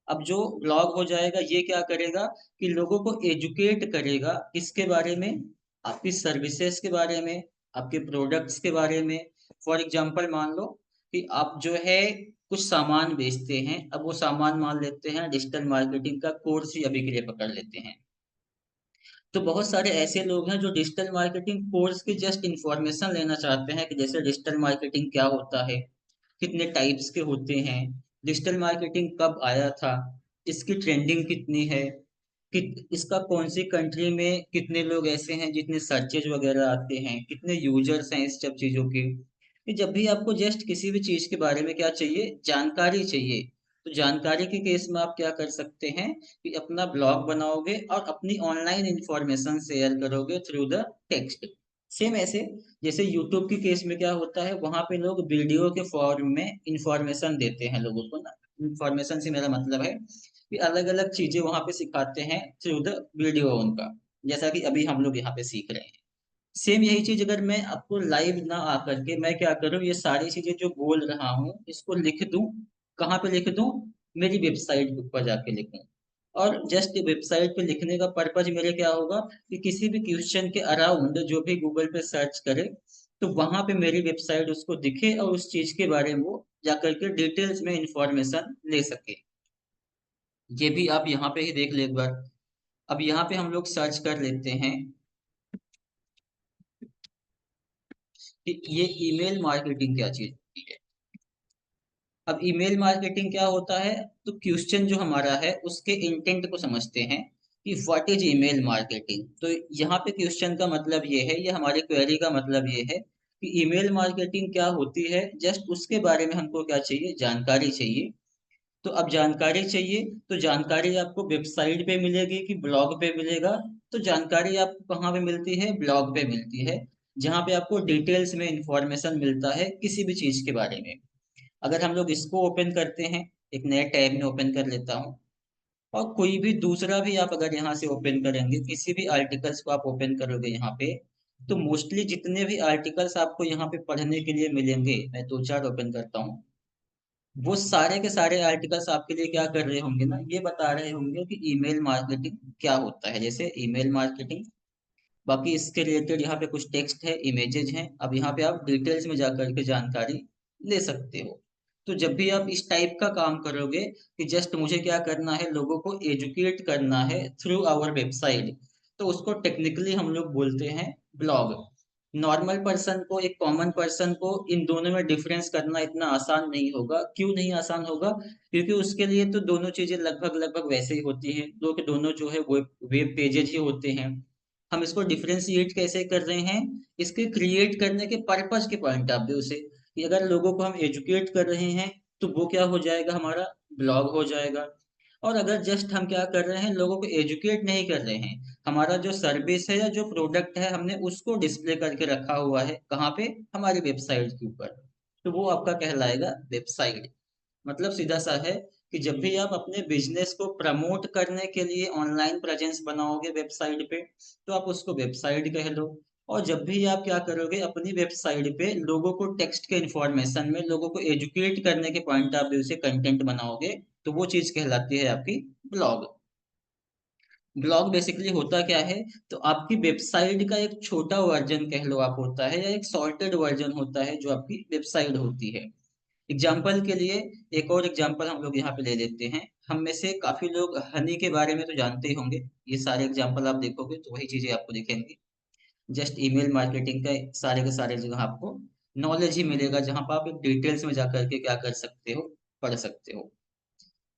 अब जो ब्लॉग हो जाएगा, ये क्या करेगा कि लोगों को एजुकेट करेगा, किसके बारे में? आपकी सर्विसेज के बारे में, आपके प्रोडक्ट्स के बारे में। फॉर एग्जांपल मान लो कि आप जो है कुछ सामान बेचते हैं, अब वो सामान मान लेते हैं डिजिटल मार्केटिंग का कोर्स ही अभी के लिए पकड़ लेते हैं। तो बहुत सारे ऐसे लोग हैं जो डिजिटल मार्केटिंग कोर्स की जस्ट इंफॉर्मेशन लेना चाहते हैं, कि जैसे डिजिटल मार्केटिंग क्या होता है, कितने टाइप्स के होते हैं, डिजिटल मार्केटिंग कब आया था, इसकी ट्रेंडिंग कितनी है, कि इसका कौन सी कंट्री में कितने लोग ऐसे हैं जितने सर्चेज वगैरह आते हैं, कितने यूजर्स हैं इस सब चीजों के। कि जब भी आपको जस्ट किसी भी चीज के बारे में क्या चाहिए, जानकारी चाहिए, तो जानकारी के केस में आप क्या कर सकते हैं कि अपना ब्लॉग बनाओगे और अपनी ऑनलाइन इंफॉर्मेशन शेयर करोगे थ्रू द टेक्स्ट। सेम ऐसे जैसे यूट्यूब के केस में क्या होता है, वहां पे लोग वीडियो के फॉर्म में इंफॉर्मेशन देते हैं लोगों को ना। इंफॉर्मेशन से मेरा मतलब है कि अलग अलग चीजें वहां पे सिखाते हैं थ्रू द वीडियो उनका, जैसा कि अभी हम लोग यहाँ पे सीख रहे हैं। सेम यही चीज अगर मैं आपको लाइव ना आकर के मैं क्या करूँ, ये सारी चीजें जो बोल रहा हूँ इसको लिख दूं। कहाँ पे लिख दूं? मेरी वेबसाइट के ऊपर जाके लिखूं। और जस्ट वेबसाइट पे लिखने का पर्पज मेरे क्या होगा कि किसी भी क्वेश्चन के अराउंड जो भी गूगल पे सर्च करे तो वहां पे मेरी वेबसाइट उसको दिखे और उस चीज के बारे में वो जाकर के डिटेल्स में इंफॉर्मेशन ले सके। ये भी आप यहाँ पे ही देख ले एक बार। अब यहाँ पे हम लोग सर्च कर लेते हैं कि ये ईमेल मार्केटिंग क्या चीज होती है। अब ईमेल मार्केटिंग क्या होता है? तो क्वेश्चन जो हमारा है उसके इंटेंट को समझते हैं कि व्हाट इज ईमेल मार्केटिंग। तो यहाँ पे क्वेश्चन का मतलब ये है, ये हमारी क्वेरी का मतलब ये है कि ईमेल मार्केटिंग क्या होती है, जस्ट उसके बारे में हमको क्या चाहिए, जानकारी चाहिए। तो अब जानकारी चाहिए तो जानकारी आपको वेबसाइट पे मिलेगी कि ब्लॉग पे मिलेगा? तो जानकारी आपको कहाँ पे मिलती है? ब्लॉग पे मिलती है, जहाँ पे आपको डिटेल्स में इंफॉर्मेशन मिलता है किसी भी चीज के बारे में। अगर हम लोग इसको ओपन करते हैं, एक नए टैब में ओपन कर लेता हूँ, और कोई भी दूसरा भी आप अगर यहाँ से ओपन करेंगे, किसी भी आर्टिकल्स को आप ओपन करोगे यहाँ पे, तो मोस्टली जितने भी आर्टिकल्स आपको यहाँ पे पढ़ने के लिए मिलेंगे, मैं दो चार ओपन करता हूँ, वो सारे के सारे आर्टिकल्स आपके लिए क्या कर रहे होंगे ना, ये बता रहे होंगे कि ईमेल मार्केटिंग क्या होता है। जैसे ईमेल मार्केटिंग, बाकी इसके रिलेटेड यहाँ पे कुछ टेक्स्ट है, इमेजेस हैं। अब यहाँ पे आप डिटेल्स में जाकर के जानकारी ले सकते हो। तो जब भी आप इस टाइप का काम करोगे कि जस्ट मुझे क्या करना है, लोगों को एजुकेट करना है थ्रू आवर वेबसाइट, तो उसको टेक्निकली हम लोग बोलते हैं ब्लॉग। नॉर्मल पर्सन को, एक कॉमन पर्सन को इन दोनों में डिफरेंस करना इतना आसान नहीं होगा। क्यों नहीं आसान होगा? क्योंकि उसके लिए तो दोनों चीजें लगभग लगभग वैसे ही होती हैं, दो के दोनों जो है वेब पेजेज ही होते हैं। हम इसको डिफरेंशिएट कैसे कर रहे हैं? इसके क्रिएट करने के पर्पस के पॉइंट ऑफ व्यू से, कि अगर लोगों को हम एजुकेट कर रहे हैं तो वो क्या हो जाएगा, हमारा ब्लॉग हो जाएगा। और अगर जस्ट हम क्या कर रहे हैं, लोगों को एजुकेट नहीं कर रहे हैं, हमारा जो सर्विस है या जो प्रोडक्ट है हमने उसको डिस्प्ले करके रखा हुआ है, कहाँ पे? हमारी वेबसाइट के ऊपर, तो वो आपका कहलाएगा वेबसाइट। मतलब सीधा सा है कि जब भी आप अपने बिजनेस को प्रमोट करने के लिए ऑनलाइन प्रेजेंस बनाओगे वेबसाइट पे, तो आप उसको वेबसाइट कह लो। और जब भी आप क्या करोगे, अपनी वेबसाइट पे लोगों को टेक्स्ट के इंफॉर्मेशन में, लोगों को एजुकेट करने के पॉइंट ऑफ व्यू से कंटेंट बनाओगे, तो वो चीज कहलाती है आपकी ब्लॉग। ब्लॉग बेसिकली होता क्या है? तो आपकी वेबसाइट का एक छोटा वर्जन कह लो आप होता है, या एक सॉर्टेड वर्जन होता है जो आपकी वेबसाइट होती है। एग्जाम्पल के लिए एक और एग्जाम्पल हम लोग यहाँ पे ले लेते हैं। हम में से काफी लोग हनी के बारे में तो जानते ही होंगे। ये सारे एग्जाम्पल आप देखोगे तो वही चीजें आपको दिखेंगी। जस्ट ईमेल मार्केटिंग का सारे के सारे जगह आपको नॉलेज ही मिलेगा, जहां पर आप एक डिटेल्स में जाकर के क्या कर सकते हो, पढ़ सकते हो।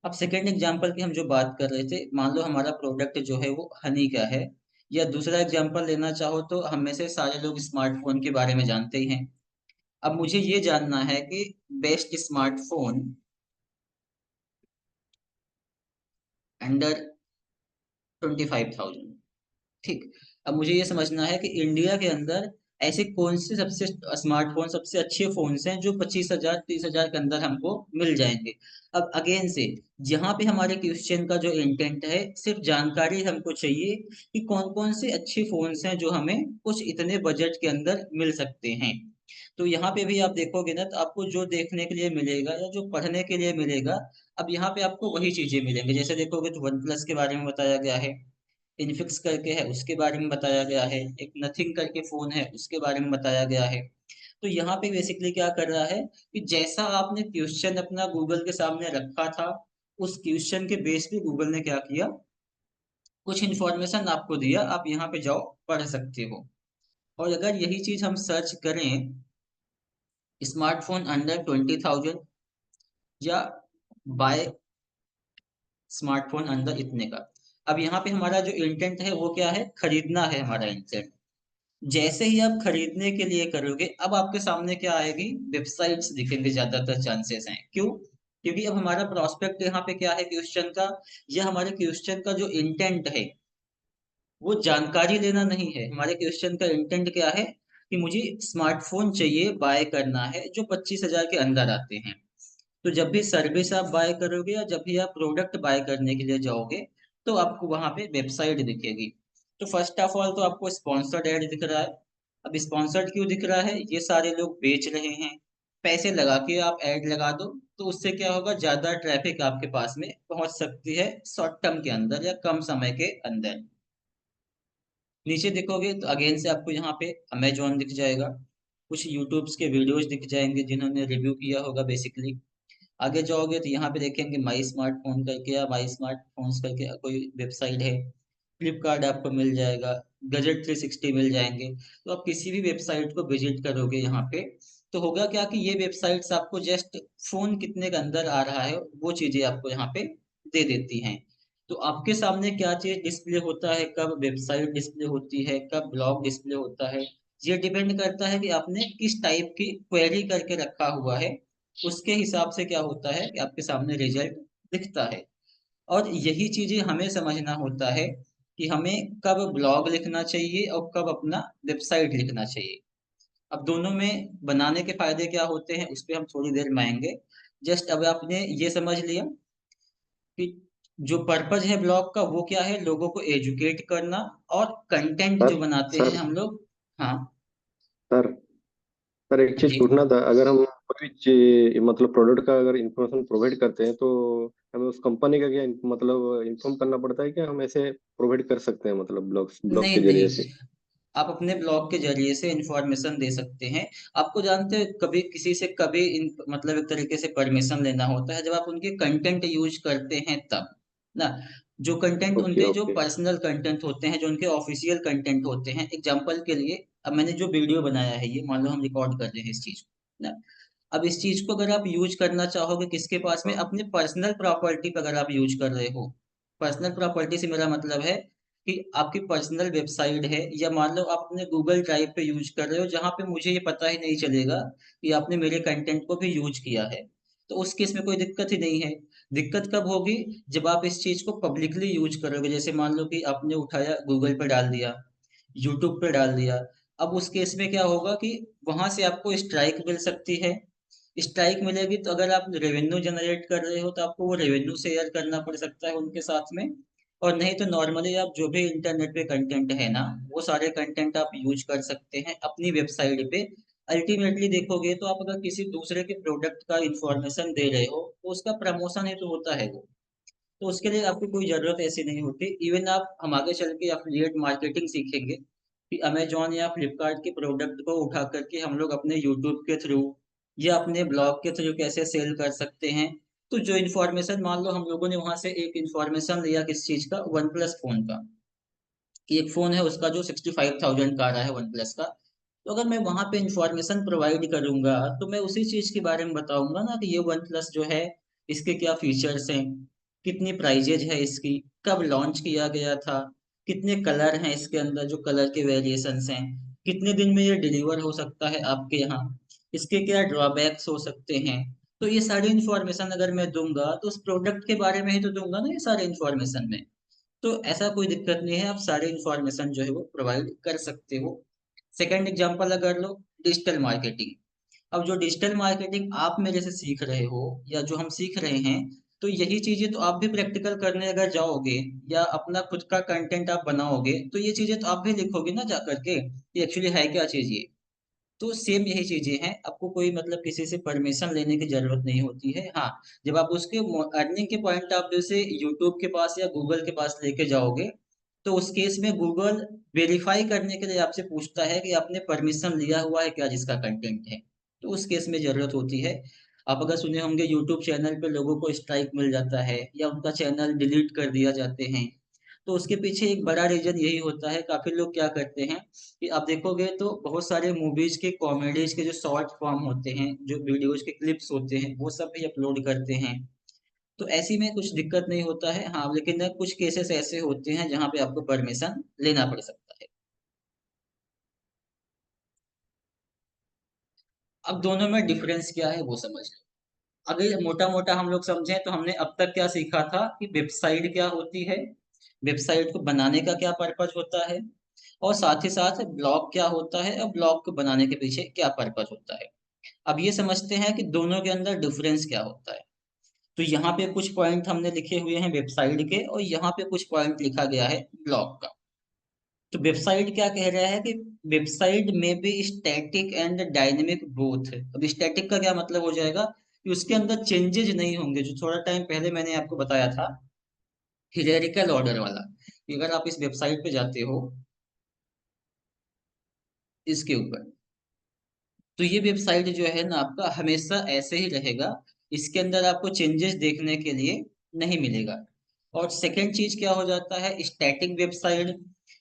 अब सेकेंड एग्जाम्पल की हम जो बात कर रहे थे, मान लो हमारा प्रोडक्ट जो है वो हनी का है। या दूसरा एग्जाम्पल लेना चाहो तो हम में से सारे लोग स्मार्टफोन के बारे में जानते ही हैं। अब मुझे ये जानना है कि बेस्ट स्मार्टफोन अंडर 25,000। ठीक। अब मुझे ये समझना है कि इंडिया के अंदर ऐसे कौन से सबसे स्मार्टफोन, सबसे अच्छे फोन्स हैं जो 25,000 30,000 के अंदर हमको मिल जाएंगे। अब अगेन से, यहाँ पे हमारे क्वेश्चन का जो इंटेंट है, सिर्फ जानकारी हमको चाहिए कि कौन कौन से अच्छे फोन्स हैं जो हमें कुछ इतने बजट के अंदर मिल सकते हैं। तो यहाँ पे भी आप देखोगे ना, तो आपको जो देखने के लिए मिलेगा या जो पढ़ने के लिए मिलेगा, अब यहाँ पे आपको वही चीजें मिलेंगे। जैसे देखोगे तो वन प्लस के बारे में बताया गया है, इनफिक्स करके है उसके बारे में बताया गया है, एक नथिंग करके फोन है उसके बारे में बताया गया है। तो यहाँ पे बेसिकली क्या कर रहा है कि जैसा आपने क्वेश्चन अपना गूगल के सामने रखा था, उस क्वेश्चन के बेस पे गूगल ने क्या किया, कुछ इन्फॉर्मेशन आपको दिया, आप यहाँ पे जाओ पढ़ सकते हो। और अगर यही चीज हम सर्च करें, स्मार्टफोन अंडर 20,000 या बाय स्मार्टफोन अंदर इतने का, अब यहाँ पे हमारा जो इंटेंट है वो क्या है, खरीदना है हमारा इंटेंट। जैसे ही आप खरीदने के लिए करोगे, अब आपके सामने क्या आएगी, वेबसाइट्स दिखेंगे, ज्यादातर चांसेस हैं। क्यों? क्योंकि अब हमारा प्रोस्पेक्ट यहाँ पे क्या है क्वेश्चन का, या हमारे क्वेश्चन का जो इंटेंट है वो जानकारी लेना नहीं है। हमारे क्वेश्चन का इंटेंट क्या है कि मुझे स्मार्टफोन चाहिए, बाय करना है जो 25,000 के अंदर आते हैं। तो जब भी सर्विस आप बाय करोगे या जब भी आप प्रोडक्ट बाय करने के लिए जाओगे, तो आपको वहां पे वेबसाइट दिखेगी। तो फर्स्ट ऑफ ऑल तो आपको स्पॉन्सर्ड एड दिख रहा है, अब स्पॉन्सर्ड क्यों दिख रहा है? ये सारे लोग बेच रहे हैं, पैसे लगा के आप ऐड लगा दो, तो उससे क्या होगा, ज्यादा ट्रैफिक आपके पास में पहुंच सकती है शॉर्ट टर्म के अंदर या कम समय के अंदर। नीचे देखोगे तो अगेन से आपको यहाँ पे अमेजोन दिख जाएगा, कुछ यूट्यूब्स के वीडियोज दिख जाएंगे जिन्होंने रिव्यू किया होगा बेसिकली। आगे जाओगे तो यहाँ पे देखेंगे माई स्मार्टफोन करके या माई स्मार्टफोन्स करके कोई वेबसाइट है। फ्लिपकार्ट आपको मिल जाएगा, गजेट 360 मिल जाएंगे। तो आप किसी भी वेबसाइट को विजिट करोगे यहाँ पे, तो होगा क्या कि ये वेबसाइट्स आपको जस्ट फोन कितने के अंदर आ रहा है वो चीजें आपको यहाँ पे दे देती हैं। तो आपके सामने क्या चीज डिस्प्ले होता है, कब वेबसाइट डिस्प्ले होती है, कब ब्लॉग डिस्प्ले होता है, ये डिपेंड करता है कि आपने किस टाइप की क्वेरी करके रखा हुआ है। उसके हिसाब से क्या होता है कि आपके सामने रिजल्ट दिखता है। और यही चीजें हमें समझना होता है कि हमें कब ब्लॉग लिखना चाहिए और कब अपना वेबसाइट लिखना चाहिए। अब दोनों में बनाने के फायदे क्या होते हैं उस पर हम थोड़ी देर में आएंगे। जस्ट अब आपने ये समझ लिया कि जो पर्पज है ब्लॉग का वो क्या है, लोगों को एजुकेट करना, और कंटेंट जो सर बनाते हैं सर हम लोग। हाँ सर सर एक चीज जी। पूछना था। अगर हम कोई मतलब प्रोडक्ट का अगर इंफॉर्मेशन प्रोवाइड करते हैं तो हमें उस कंपनी का क्या मतलब इन्फॉर्म करना पड़ता है, क्या हम ऐसे प्रोवाइड कर सकते हैं मतलब ब्लॉग नहीं के नहीं, जरिए से? आप अपने ब्लॉग के जरिए से इंफॉर्मेशन दे सकते हैं। आपको जानते हैं कभी किसी से कभी मतलब एक तरीके से परमिशन लेना होता है जब आप उनके कंटेंट यूज करते हैं तब ना। जो कंटेंट ओके उनके जो ओके। पर्सनल कंटेंट होते हैं, जो उनके ऑफिशियल कंटेंट होते हैं, एग्जांपल के लिए अब मैंने जो वीडियो बनाया है, ये मान लो हम रिकॉर्ड कर रहे हैं इस चीज को ना। अब इस चीज को अगर आप यूज करना चाहोगे किसके पास में, हाँ। अपने पर्सनल प्रॉपर्टी पर अगर आप यूज कर रहे हो। पर्सनल प्रॉपर्टी से मेरा मतलब है कि आपकी पर्सनल वेबसाइट है, या मान लो आप अपने गूगल ड्राइव पे यूज कर रहे हो जहां पे मुझे ये पता ही नहीं चलेगा कि आपने मेरे कंटेंट को भी यूज किया है, तो उस केस में कोई दिक्कत ही नहीं है। दिक्कत कब होगी, जब आप इस चीज को पब्लिकली यूज करोगे। जैसे मान लो कि आपने उठाया गूगल पे डाल दिया, यूट्यूब पे डाल दिया। अब उस केस में क्या होगा कि वहां से आपको स्ट्राइक मिल सकती है। स्ट्राइक मिलेगी तो अगर आप रेवेन्यू जनरेट कर रहे हो तो आपको वो रेवेन्यू शेयर करना पड़ सकता है उनके साथ में। और नहीं तो नॉर्मली आप जो भी इंटरनेट पे कंटेंट है ना, वो सारे कंटेंट आप यूज कर सकते हैं अपनी वेबसाइट पे। अल्टीमेटली देखोगे तो आप अगर किसी दूसरे के प्रोडक्ट का इंफॉर्मेशन दे रहे हो तो उसका प्रमोशन ही तो होता है वो। तो उसके लिए आपको कोई जरूरत ऐसी नहीं होती। इवन आप हम आगे चल के एफिलिएट मार्केटिंग सीखेंगे कि अमेजोन या फ्लिपकार्ट के प्रोडक्ट को उठा करके हम लोग अपने यूट्यूब के थ्रू या अपने ब्लॉग के थ्रू कैसे सेल कर सकते हैं। तो जो इन्फॉर्मेशन, मान लो हम लोगों ने वहां से एक इन्फॉर्मेशन लिया किस चीज का, वन प्लस फोन का, कि एक फोन है उसका जो 65,000 का आ रहा है वन प्लस का। तो अगर मैं वहां पे इंफॉर्मेशन प्रोवाइड करूंगा तो मैं उसी चीज के बारे में बताऊंगा ना कि ये वन प्लस जो है, इसके क्या फीचर्स हैं, कितनी प्राइजेज है इसकी, कब लॉन्च किया गया था, कितने कलर हैं इसके अंदर, जो कलर के वेरिएशंस हैं, कितने दिन में ये डिलीवर हो सकता है आपके यहाँ, इसके क्या ड्रॉबैक्स हो सकते हैं। तो ये सारी इन्फॉर्मेशन अगर मैं दूंगा तो उस प्रोडक्ट के बारे में ही तो दूंगा ना ये सारे इन्फॉर्मेशन में। तो ऐसा कोई दिक्कत नहीं है, आप सारे इंफॉर्मेशन जो है वो प्रोवाइड कर सकते हो। सेकंड एग्जांपल अगर लो, डिजिटल मार्केटिंग। अब जो डिजिटल मार्केटिंग आप मेरे से सीख रहे हो या जो हम सीख रहे हैं, तो यही चीजें तो आप भी प्रैक्टिकल करने अगर जाओगे या अपना खुद का कंटेंट आप बनाओगे तो ये चीजें तो आप भी लिखोगे ना जा करके कि एक्चुअली है क्या चीज ये। तो सेम यही चीजें हैं, आपको कोई मतलब किसी से परमिशन लेने की जरूरत नहीं होती है। हाँ, जब आप उसके अर्निंग के पॉइंट ऑफ व्यू से यूट्यूब के पास या गूगल के पास लेके जाओगे, तो उस केस में गूगल वेरीफाई करने के लिए आपसे पूछता है कि आपने परमिशन लिया हुआ है क्या जिसका कंटेंट है। तो उस केस में जरूरत होती है। आप अगर सुने होंगे यूट्यूब चैनल पे लोगों को स्ट्राइक मिल जाता है या उनका चैनल डिलीट कर दिया जाते हैं, तो उसके पीछे एक बड़ा रीजन यही होता है। काफी लोग क्या करते हैं कि आप देखोगे तो बहुत सारे मूवीज के कॉमेडीज के जो शॉर्ट फॉर्म होते हैं, जो वीडियोज के क्लिप्स होते हैं, वो सब भी अपलोड करते हैं। तो ऐसी में कुछ दिक्कत नहीं होता है। हाँ, लेकिन कुछ केसेस ऐसे होते हैं जहाँ पे आपको परमिशन लेना पड़ सकता है। अब दोनों में डिफरेंस क्या है वो समझ लो। अगर मोटा मोटा हम लोग समझें तो हमने अब तक क्या सीखा था कि वेबसाइट क्या होती है, वेबसाइट को बनाने का क्या पर्पज होता है, और साथ ही साथ ब्लॉग क्या होता है और ब्लॉग को बनाने के पीछे क्या पर्पज होता है। अब ये समझते हैं कि दोनों के अंदर डिफरेंस क्या होता है। तो यहाँ पे कुछ पॉइंट हमने लिखे हुए हैं वेबसाइट के, और यहाँ पे कुछ पॉइंट लिखा गया है ब्लॉग का। तो वेबसाइट क्या कह रहा है कि वेबसाइट में भी स्टैटिक एंड डायनेमिक बोथ है। अब स्टैटिक का क्या मतलब हो जाएगा कि उसके अंदर चेंजेज नहीं होंगे, जो थोड़ा टाइम पहले मैंने आपको बताया था हियरार्किकल ऑर्डर वाला। कि अगर आप इस वेबसाइट पे जाते हो इसके ऊपर, तो ये वेबसाइट जो है ना आपका हमेशा ऐसे ही रहेगा, इसके अंदर आपको चेंजेस देखने के लिए नहीं मिलेगा। और सेकंड चीज क्या हो जाता है, स्टैटिक वेबसाइट।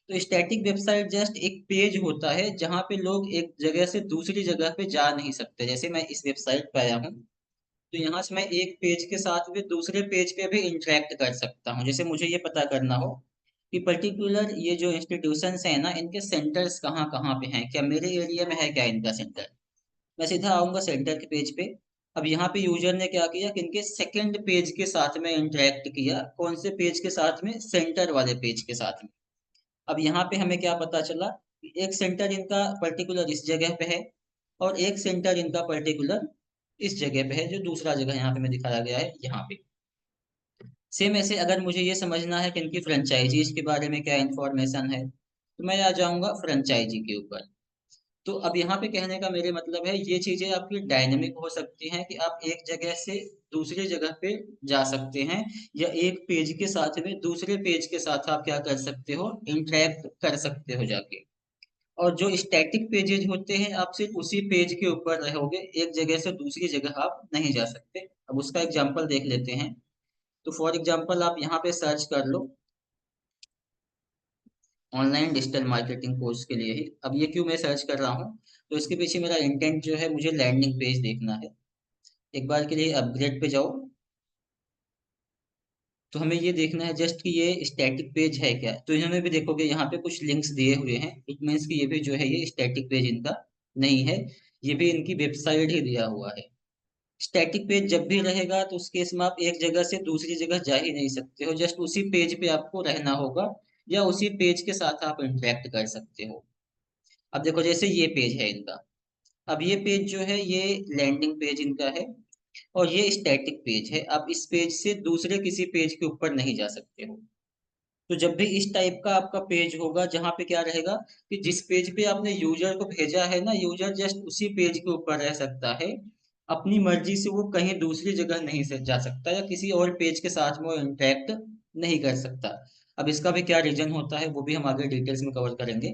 तो स्टैटिक वेबसाइट जस्ट एक पेज होता है जहां पे लोग एक जगह से दूसरी जगह पे जा नहीं सकते। जैसे मैं इस वेबसाइट पे आया हूँ, तो यहाँ से मैं एक पेज के साथ में दूसरे पेज पे भी इंटरेक्ट कर सकता हूँ। जैसे मुझे ये पता करना हो कि पर्टिकुलर ये जो इंस्टीट्यूशंस है ना, इनके सेंटर्स कहाँ कहाँ पे हैं, क्या मेरे एरिया में है क्या इनका सेंटर। मैं सीधा आऊंगा सेंटर के पेज पे। अब यहाँ पे यूजर ने क्या किया कि इनके सेकंड पेज के साथ में इंटरेक्ट किया। कौन से पेज के साथ में, सेंटर वाले पेज के साथ में। अब यहाँ पे हमें क्या पता चला कि एक सेंटर इनका पर्टिकुलर इस जगह पे है, और एक सेंटर इनका पर्टिकुलर इस जगह पे है, जो दूसरा जगह यहाँ पे मैं दिखाया गया है यहाँ पे। सेम ऐसे अगर मुझे ये समझना है कि इनकी फ्रेंचाइजीज के बारे में क्या इंफॉर्मेशन है, तो मैं आ जाऊंगा फ्रेंचाइजी के ऊपर। तो अब यहाँ पे कहने का मेरे मतलब है, ये चीजें आपकी डायनेमिक हो सकती हैं कि आप एक जगह से दूसरी जगह पे जा सकते हैं, या एक पेज के साथ में दूसरे पेज के साथ आप क्या कर सकते हो, इंटरेक्ट कर सकते हो जाके। और जो स्टैटिक पेजेज होते हैं, आप सिर्फ उसी पेज के ऊपर रहोगे, एक जगह से दूसरी जगह आप नहीं जा सकते। अब उसका एग्जाम्पल देख लेते हैं। तो फॉर एग्जाम्पल आप यहाँ पे सर्च कर लो ऑनलाइन डिजिटल मार्केटिंग कोर्स के लिए ही। अब ये क्यों मैं सर्च कर रहा हूँ, तो इसके पीछे मेरा इंटेंट जो है, मुझे लैंडिंग पेज देखना है। एक बार के लिए अपग्रेड पे जाओ, तो हमें ये देखना है जस्ट कि ये स्टैटिक पेज है क्या। तो इन्होंने भी देखोगे यहाँ पे कुछ लिंक्स दिए हुए हैं, इट मीन्स कि ये भी जो है ये स्टैटिक पेज इनका नहीं है, ये भी इनकी वेबसाइट ही दिया हुआ है। स्टैटिक पेज जब भी रहेगा तो उस केस में आप एक जगह से दूसरी जगह जा ही नहीं सकते हो, जस्ट उसी पेज पे आपको रहना होगा, या उसी पेज के साथ आप इंटरेक्ट कर सकते हो। अब देखो जैसे ये पेज है इनका, अब ये पेज जो है ये लैंडिंग पेज इनका है, और ये स्टैटिक पेज है। आप इस पेज से दूसरे किसी पेज के ऊपर नहीं जा सकते हो। तो जब भी इस टाइप का आपका पेज होगा, जहां पे क्या रहेगा कि जिस पेज पे आपने यूजर को भेजा है ना, यूजर जस्ट उसी पेज के ऊपर रह सकता है, अपनी मर्जी से वो कहीं दूसरी जगह नहीं से जा सकता, या किसी और पेज के साथ में वो इंटरेक्ट नहीं कर सकता। अब इसका भी क्या रीजन होता है वो भी हम आगे डिटेल्स में कवर करेंगे।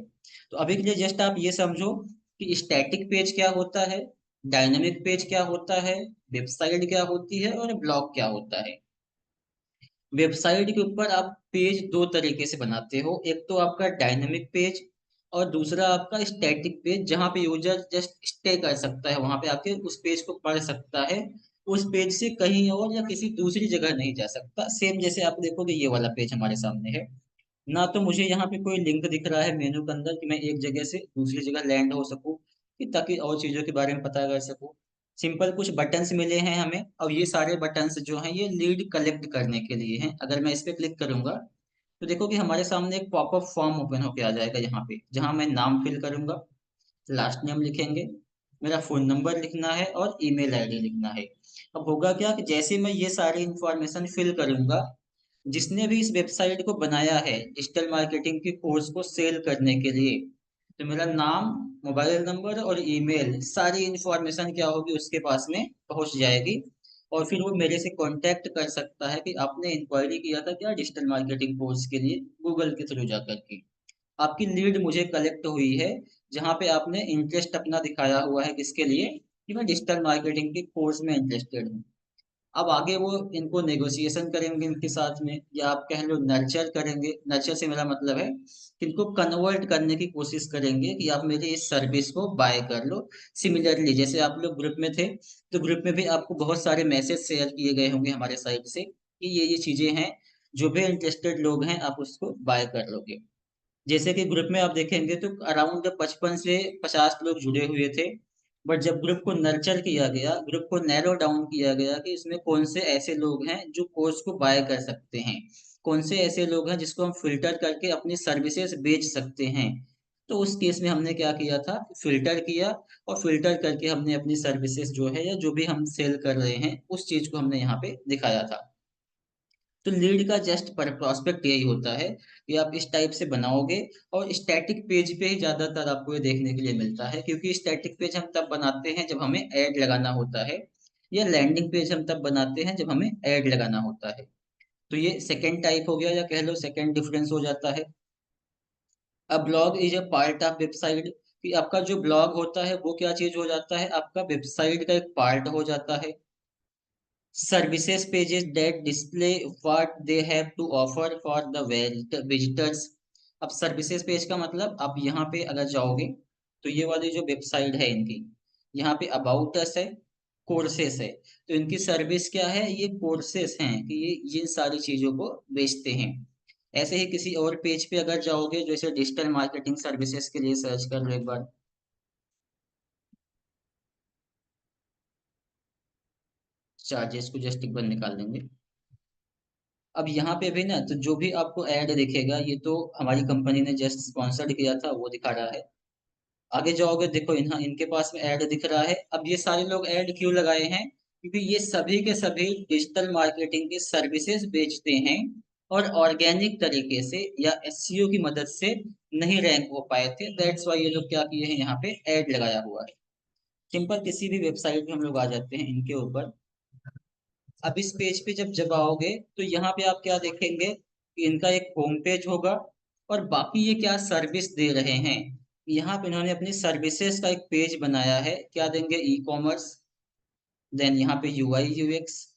तो अभी के लिए जस्ट आप ये समझो कि स्टैटिक पेज क्या होता है, डायनेमिक पेज क्या होता है, वेबसाइट क्या होती है, और ब्लॉग क्या होता है। वेबसाइट के ऊपर आप पेज दो तरीके से बनाते हो, एक तो आपका डायनेमिक पेज, और दूसरा आपका स्टैटिक पेज, जहां पे यूजर जस्ट स्टे कर सकता है, वहां पे आके उस पेज को पढ़ सकता है, उस पेज से कहीं और या किसी दूसरी जगह नहीं जा सकता। सेम जैसे आप देखोगे ये वाला पेज हमारे सामने है ना, तो मुझे यहाँ पे कोई लिंक दिख रहा है मेनू के अंदर कि मैं एक जगह से दूसरी जगह लैंड हो सकूँ, कि ताकि और चीजों के बारे में पता कर सकूँ। सिंपल कुछ बटन्स मिले हैं हमें, और ये सारे बटन्स जो हैं ये लीड कलेक्ट करने के लिए हैं। अगर मैं इस पे क्लिक करूंगा, तो देखो कि हमारे सामने एक पॉपअप फॉर्म ओपन होकर आ जाएगा यहाँ पे, जहाँ मैं नाम फिल करूंगा, लास्ट नेम लिखेंगे, मेरा फोन नंबर लिखना है, और ईमेल आईडी लिखना है। अब होगा क्या कि जैसे मैं ये सारी इंफॉर्मेशन फिल करूंगा, जिसने भी इस वेबसाइट को बनाया है डिजिटल मार्केटिंग के कोर्स को सेल करने के लिए, तो मेरा नाम, मोबाइल नंबर और ईमेल, सारी इंफॉर्मेशन क्या होगी उसके पास में पहुंच जाएगी। और फिर वो मेरे से कांटेक्ट कर सकता है कि आपने इंक्वायरी किया था क्या डिजिटल मार्केटिंग कोर्स के लिए, गूगल के थ्रू जाकर के। आपकी लीड मुझे कलेक्ट हुई है, जहाँ पे आपने इंटरेस्ट अपना दिखाया हुआ है किसके लिए, कि मैं डिजिटल मार्केटिंग के कोर्स में इंटरेस्टेड हूँ। अब आगे वो इनको नेगोशिएशन करेंगे इनके साथ में, या आप कह लो नर्चर करेंगे। नर्चर से मेरा मतलब है कि इनको कन्वर्ट करने की कोशिश करेंगे कि आप मेरी इस सर्विस को बाय कर लो। सिमिलरली जैसे आप लोग ग्रुप में थे, तो ग्रुप में भी आपको बहुत सारे मैसेज शेयर किए गए होंगे हमारे साइड से कि ये चीजें हैं, जो भी इंटरेस्टेड लोग हैं आप उसको बाय कर लोगे। जैसे कि ग्रुप में आप देखेंगे तो अराउंड 55 से 50 लोग जुड़े हुए थे। बट जब ग्रुप को नर्चर किया गया, ग्रुप को नैरो डाउन किया गया कि इसमें कौन से ऐसे लोग हैं जो कोर्स को बाय कर सकते हैं, कौन से ऐसे लोग हैं जिसको हम फिल्टर करके अपनी सर्विसेज बेच सकते हैं, तो उस केस में हमने क्या किया था, फिल्टर किया, और फिल्टर करके हमने अपनी सर्विसेज जो है या जो भी हम सेल कर रहे हैं उस चीज को हमने यहाँ पे दिखाया था। तो लीड का जस्ट पर प्रोस्पेक्ट यही होता है कि आप इस टाइप से बनाओगे, और स्टैटिक पेज पे ही ज्यादातर आपको ये देखने के लिए मिलता है, क्योंकि स्टैटिक पेज हम तब बनाते हैं जब हमें ऐड लगाना होता है, या लैंडिंग पेज हम तब बनाते हैं जब हमें ऐड लगाना होता है। तो ये सेकेंड टाइप हो गया, या कह लो सेकेंड डिफरेंस हो जाता है। अब blog is a part of website, कि आपका जो ब्लॉग होता है वो क्या चीज हो जाता है, आपका वेबसाइट का एक पार्ट हो जाता है। Services pages that display what they have to offer for the visitors. अब सर्विसेज पेज का मतलब, आप यहाँ पे अगर जाओगे तो ये वाली जो वेबसाइट है इनकी, यहाँ पे अबाउट अस है, कोर्सेस है, तो इनकी सर्विस क्या है, ये कोर्सेस हैं कि ये इन सारी चीजों को बेचते हैं। ऐसे ही किसी और पेज पे अगर जाओगे, जैसे डिजिटल मार्केटिंग सर्विसेज के लिए सर्च कर लो एक बार, चार्जेस को जस्ट एक बार निकाल लेंगे। अब यहाँ पे भी ना, तो जो भी आपको ऐड दिखेगा, ये तो हमारी कंपनी ने जस्ट स्पॉन्सर्ड किया था, वो दिखा रहा है। आगे जाओगे देखो, इनके पास में ऐड दिख रहा है। अब ये सारे लोग ऐड क्यों लगाए हैं, क्योंकि ये सभी के सभी डिजिटल मार्केटिंग की सर्विसेज बेचते हैं, और ऑर्गेनिक तरीके से या एसईओ की मदद से नहीं रैंक हो पाए थे। दैट्स वाई ये लोग क्या किए हैं, यहाँ पे ऐड लगाया हुआ है। सिंपल किसी भी वेबसाइट पे हम लोग आ जाते हैं इनके ऊपर। अब इस पेज पे जब जब आओगे तो यहाँ पे आप क्या देखेंगे कि इनका एक होम पेज होगा, और बाकी ये क्या सर्विस दे रहे हैं। यहाँ पे इन्होंने अपनी सर्विसेज का एक पेज बनाया है, क्या देंगे, ई कॉमर्स, देन यहाँ पे यूआई यूएक्स,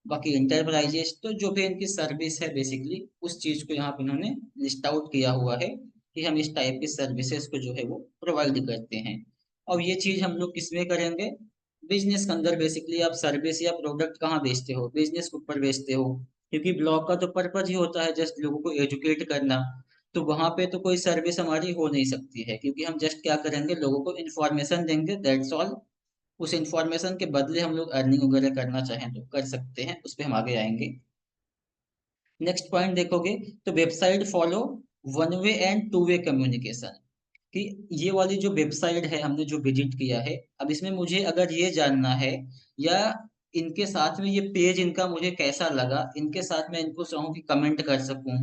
बाकी इंटरप्राइजेस, तो जो भी इनकी सर्विस है बेसिकली उस चीज को यहाँ पे इन्होंने लिस्ट आउट किया हुआ है कि हम इस टाइप की सर्विसेज को जो है वो प्रोवाइड करते हैं। और ये चीज हम लोग किसमें करेंगे, बिजनेस के अंदर। बेसिकली आप सर्विस या प्रोडक्ट कहाँ बेचते हो, बिजनेस के ऊपर बेचते हो, क्योंकि ब्लॉग का तो पर्पज ही होता है जस्ट लोगों को एजुकेट करना। तो वहां पे तो कोई सर्विस हमारी हो नहीं सकती है, क्योंकि हम जस्ट क्या करेंगे, लोगों को इन्फॉर्मेशन देंगे, दैट्स ऑल। उस इंफॉर्मेशन के बदले हम लोग अर्निंग वगैरह करना चाहें तो कर सकते हैं, उस पर हम आगे आएंगे। नेक्स्ट पॉइंट देखोगे तो website follow one way and two way communication, कि ये वाली जो वेबसाइट है हमने जो विजिट किया है, अब इसमें मुझे अगर ये जानना है, या इनके साथ में ये पेज इनका मुझे कैसा लगा, इनके साथ में इनको चाहूँ कि कमेंट कर सकूं,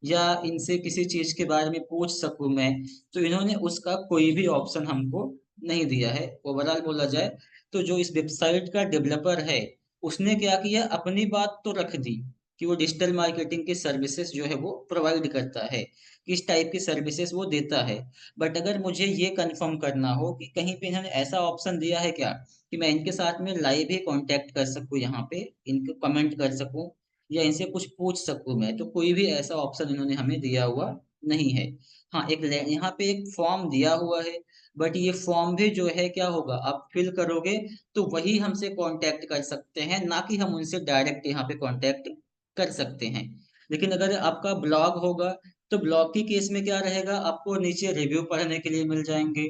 या इनसे किसी चीज के बारे में पूछ सकूं मैं, तो इन्होंने उसका कोई भी ऑप्शन हमको नहीं दिया है। ओवरऑल बोला जाए तो जो इस वेबसाइट का डेवलपर है, उसने क्या किया, अपनी बात तो रख दी कि वो डिजिटल मार्केटिंग की सर्विसेज जो है वो प्रोवाइड करता है, किस टाइप की सर्विसेज वो देता है। बट अगर मुझे ये कंफर्म करना हो कि कहीं पे इन्होंने ऐसा ऑप्शन दिया है क्या कि मैं इनके साथ में लाइव ही कांटेक्ट कर सकूं, यहाँ पे इनको कमेंट कर सकूं, या इनसे कुछ पूछ सकूं मैं, तो कोई भी ऐसा ऑप्शन इन्होंने हमें दिया हुआ नहीं है। हाँ, यहाँ पे एक फॉर्म दिया हुआ है, बट ये फॉर्म भी जो है क्या होगा, आप फिल करोगे तो वही हमसे कांटेक्ट कर सकते हैं, ना कि हम उनसे डायरेक्ट यहाँ पे कांटेक्ट कर सकते हैं। लेकिन अगर आपका ब्लॉग होगा तो ब्लॉग की केस में क्या रहेगा, आपको नीचे रिव्यू पढ़ने के लिए मिल जाएंगे,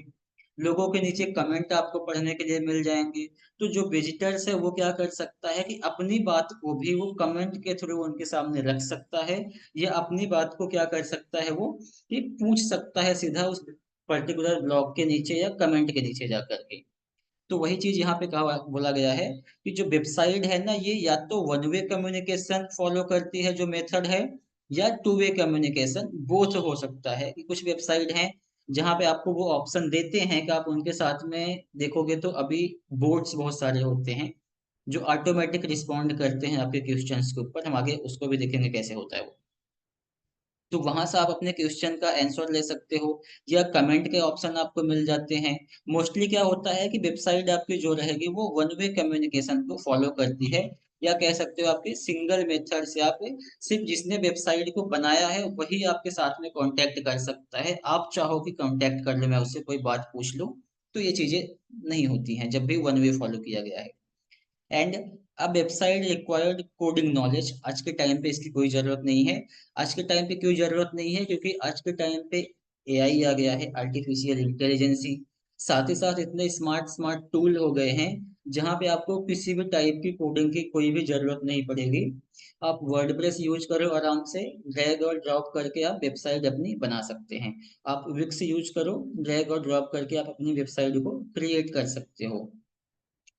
लोगों के नीचे कमेंट आपको पढ़ने के लिए मिल जाएंगे। तो जो विजिटर्स है वो क्या कर सकता है कि अपनी बात को भी वो कमेंट के थ्रू उनके सामने रख सकता है, या अपनी बात को क्या कर सकता है वो, कि पूछ सकता है सीधा उस पर्टिकुलर ब्लॉग के नीचे या कमेंट के नीचे जा करके। तो वही चीज यहाँ पे कहा बोला गया है कि जो वेबसाइट है ना, ये या तो वन वे कम्युनिकेशन फॉलो करती है जो मेथड है, या टू वे कम्युनिकेशन बोथ हो सकता है। कि कुछ वेबसाइट हैं जहाँ पे आपको वो ऑप्शन देते हैं कि आप उनके साथ में देखोगे तो अभी बोट्स बहुत सारे होते हैं जो ऑटोमेटिक रिस्पॉन्ड करते हैं आपके क्वेश्चंस के ऊपर। हम आगे उसको भी देखेंगे कैसे होता है वो। तो वहां से आप अपने क्वेश्चन का आंसर ले सकते हो, या कमेंट के ऑप्शन आपको मिल जाते हैं। मोस्टली क्या होता है कि वेबसाइट आपकी जो रहेगी वो वन वे कम्युनिकेशन को फॉलो करती है, या कह सकते हो आपके सिंगल मेथड से आप सिर्फ जिसने वेबसाइट को बनाया है वही आपके साथ में कांटेक्ट कर सकता है। आप चाहो कि कांटेक्ट कर ले, मैं उससे कोई बात पूछ लूं, तो ये चीजें नहीं होती हैं जब भी वन वे फॉलो किया गया है। एंड अब वेबसाइट रिक्वायर्ड कोडिंग नॉलेज, आज के टाइम पे इसकी कोई जरूरत नहीं है। आज के टाइम पे क्यों जरूरत नहीं है, क्योंकि आज के टाइम पे एआई आ गया है, आर्टिफिशियल इंटेलिजेंसी। साथ ही साथ इतने स्मार्ट स्मार्ट टूल हो गए हैं जहाँ पे आपको किसी भी टाइप की कोडिंग की कोई भी जरूरत नहीं पड़ेगी। आप वर्डप्रेस यूज करो, आराम से ड्रैग और ड्रॉप करके आप वेबसाइट अपनी बना सकते हैं। आप विक्स यूज करो, ड्रैग और ड्रॉप करके आप अपनी वेबसाइट को क्रिएट कर सकते हो।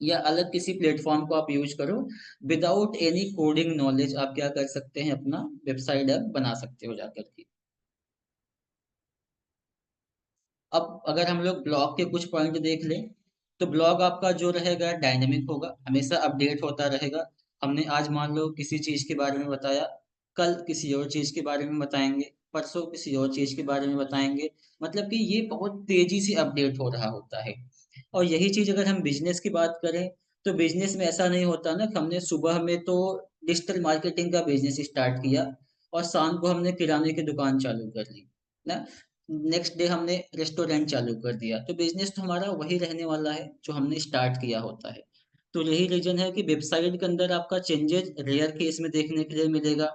या अलग किसी प्लेटफॉर्म को आप यूज करो, विदाउट एनी कोडिंग नॉलेज आप क्या कर सकते हैं, अपना वेबसाइट ऐप बना सकते हो जाकर के। अब अगर हम लोग ब्लॉग के कुछ पॉइंट देख लें, तो ब्लॉग आपका जो रहेगा डायनेमिक होगा, हमेशा अपडेट होता रहेगा। हमने आज मान लो किसी चीज के बारे में बताया, कल किसी और चीज के बारे में बताएंगे, परसों किसी और चीज के बारे में बताएंगे। मतलब कि ये बहुत तेजी से अपडेट हो रहा होता है। और यही चीज अगर हम बिजनेस की बात करें, तो बिजनेस में ऐसा नहीं होता ना कि हमने सुबह में तो डिजिटल मार्केटिंग का बिजनेस स्टार्ट किया और शाम को हमने किराने की दुकान चालू कर ली ना, नेक्स्ट डे हमने रेस्टोरेंट चालू कर दिया। तो बिजनेस तो हमारा वही रहने वाला है जो हमने स्टार्ट किया होता है। तो यही रीजन है कि वेबसाइट के अंदर आपका चेंजेस रेयर केस में देखने के लिए मिलेगा।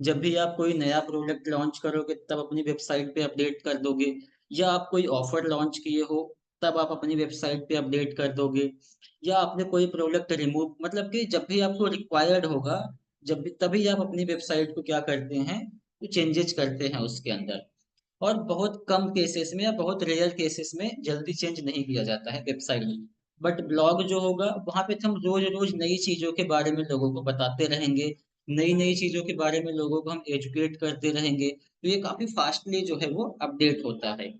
जब भी आप कोई नया प्रोडक्ट लॉन्च करोगे तब अपनी वेबसाइट पे अपडेट कर दोगे, या आप कोई ऑफर लॉन्च किए हो तब आप अपनी वेबसाइट पे अपडेट कर दोगे, या आपने कोई प्रोडक्ट रिमूव, मतलब कि जब भी आपको रिक्वायर्ड होगा, जब भी तभी आप अपनी वेबसाइट को क्या करते हैं, चेंजेस करते हैं उसके अंदर। और बहुत कम केसेस में या बहुत रेयर केसेस में जल्दी चेंज नहीं किया जाता है वेबसाइट में। बट ब्लॉग जो होगा वहां पे तो हम रोज रोज नई चीजों के बारे में लोगों को बताते रहेंगे, नई नई चीजों के बारे में लोगों को हम एजुकेट करते रहेंगे, तो ये काफी फास्टली जो है वो अपडेट होता है।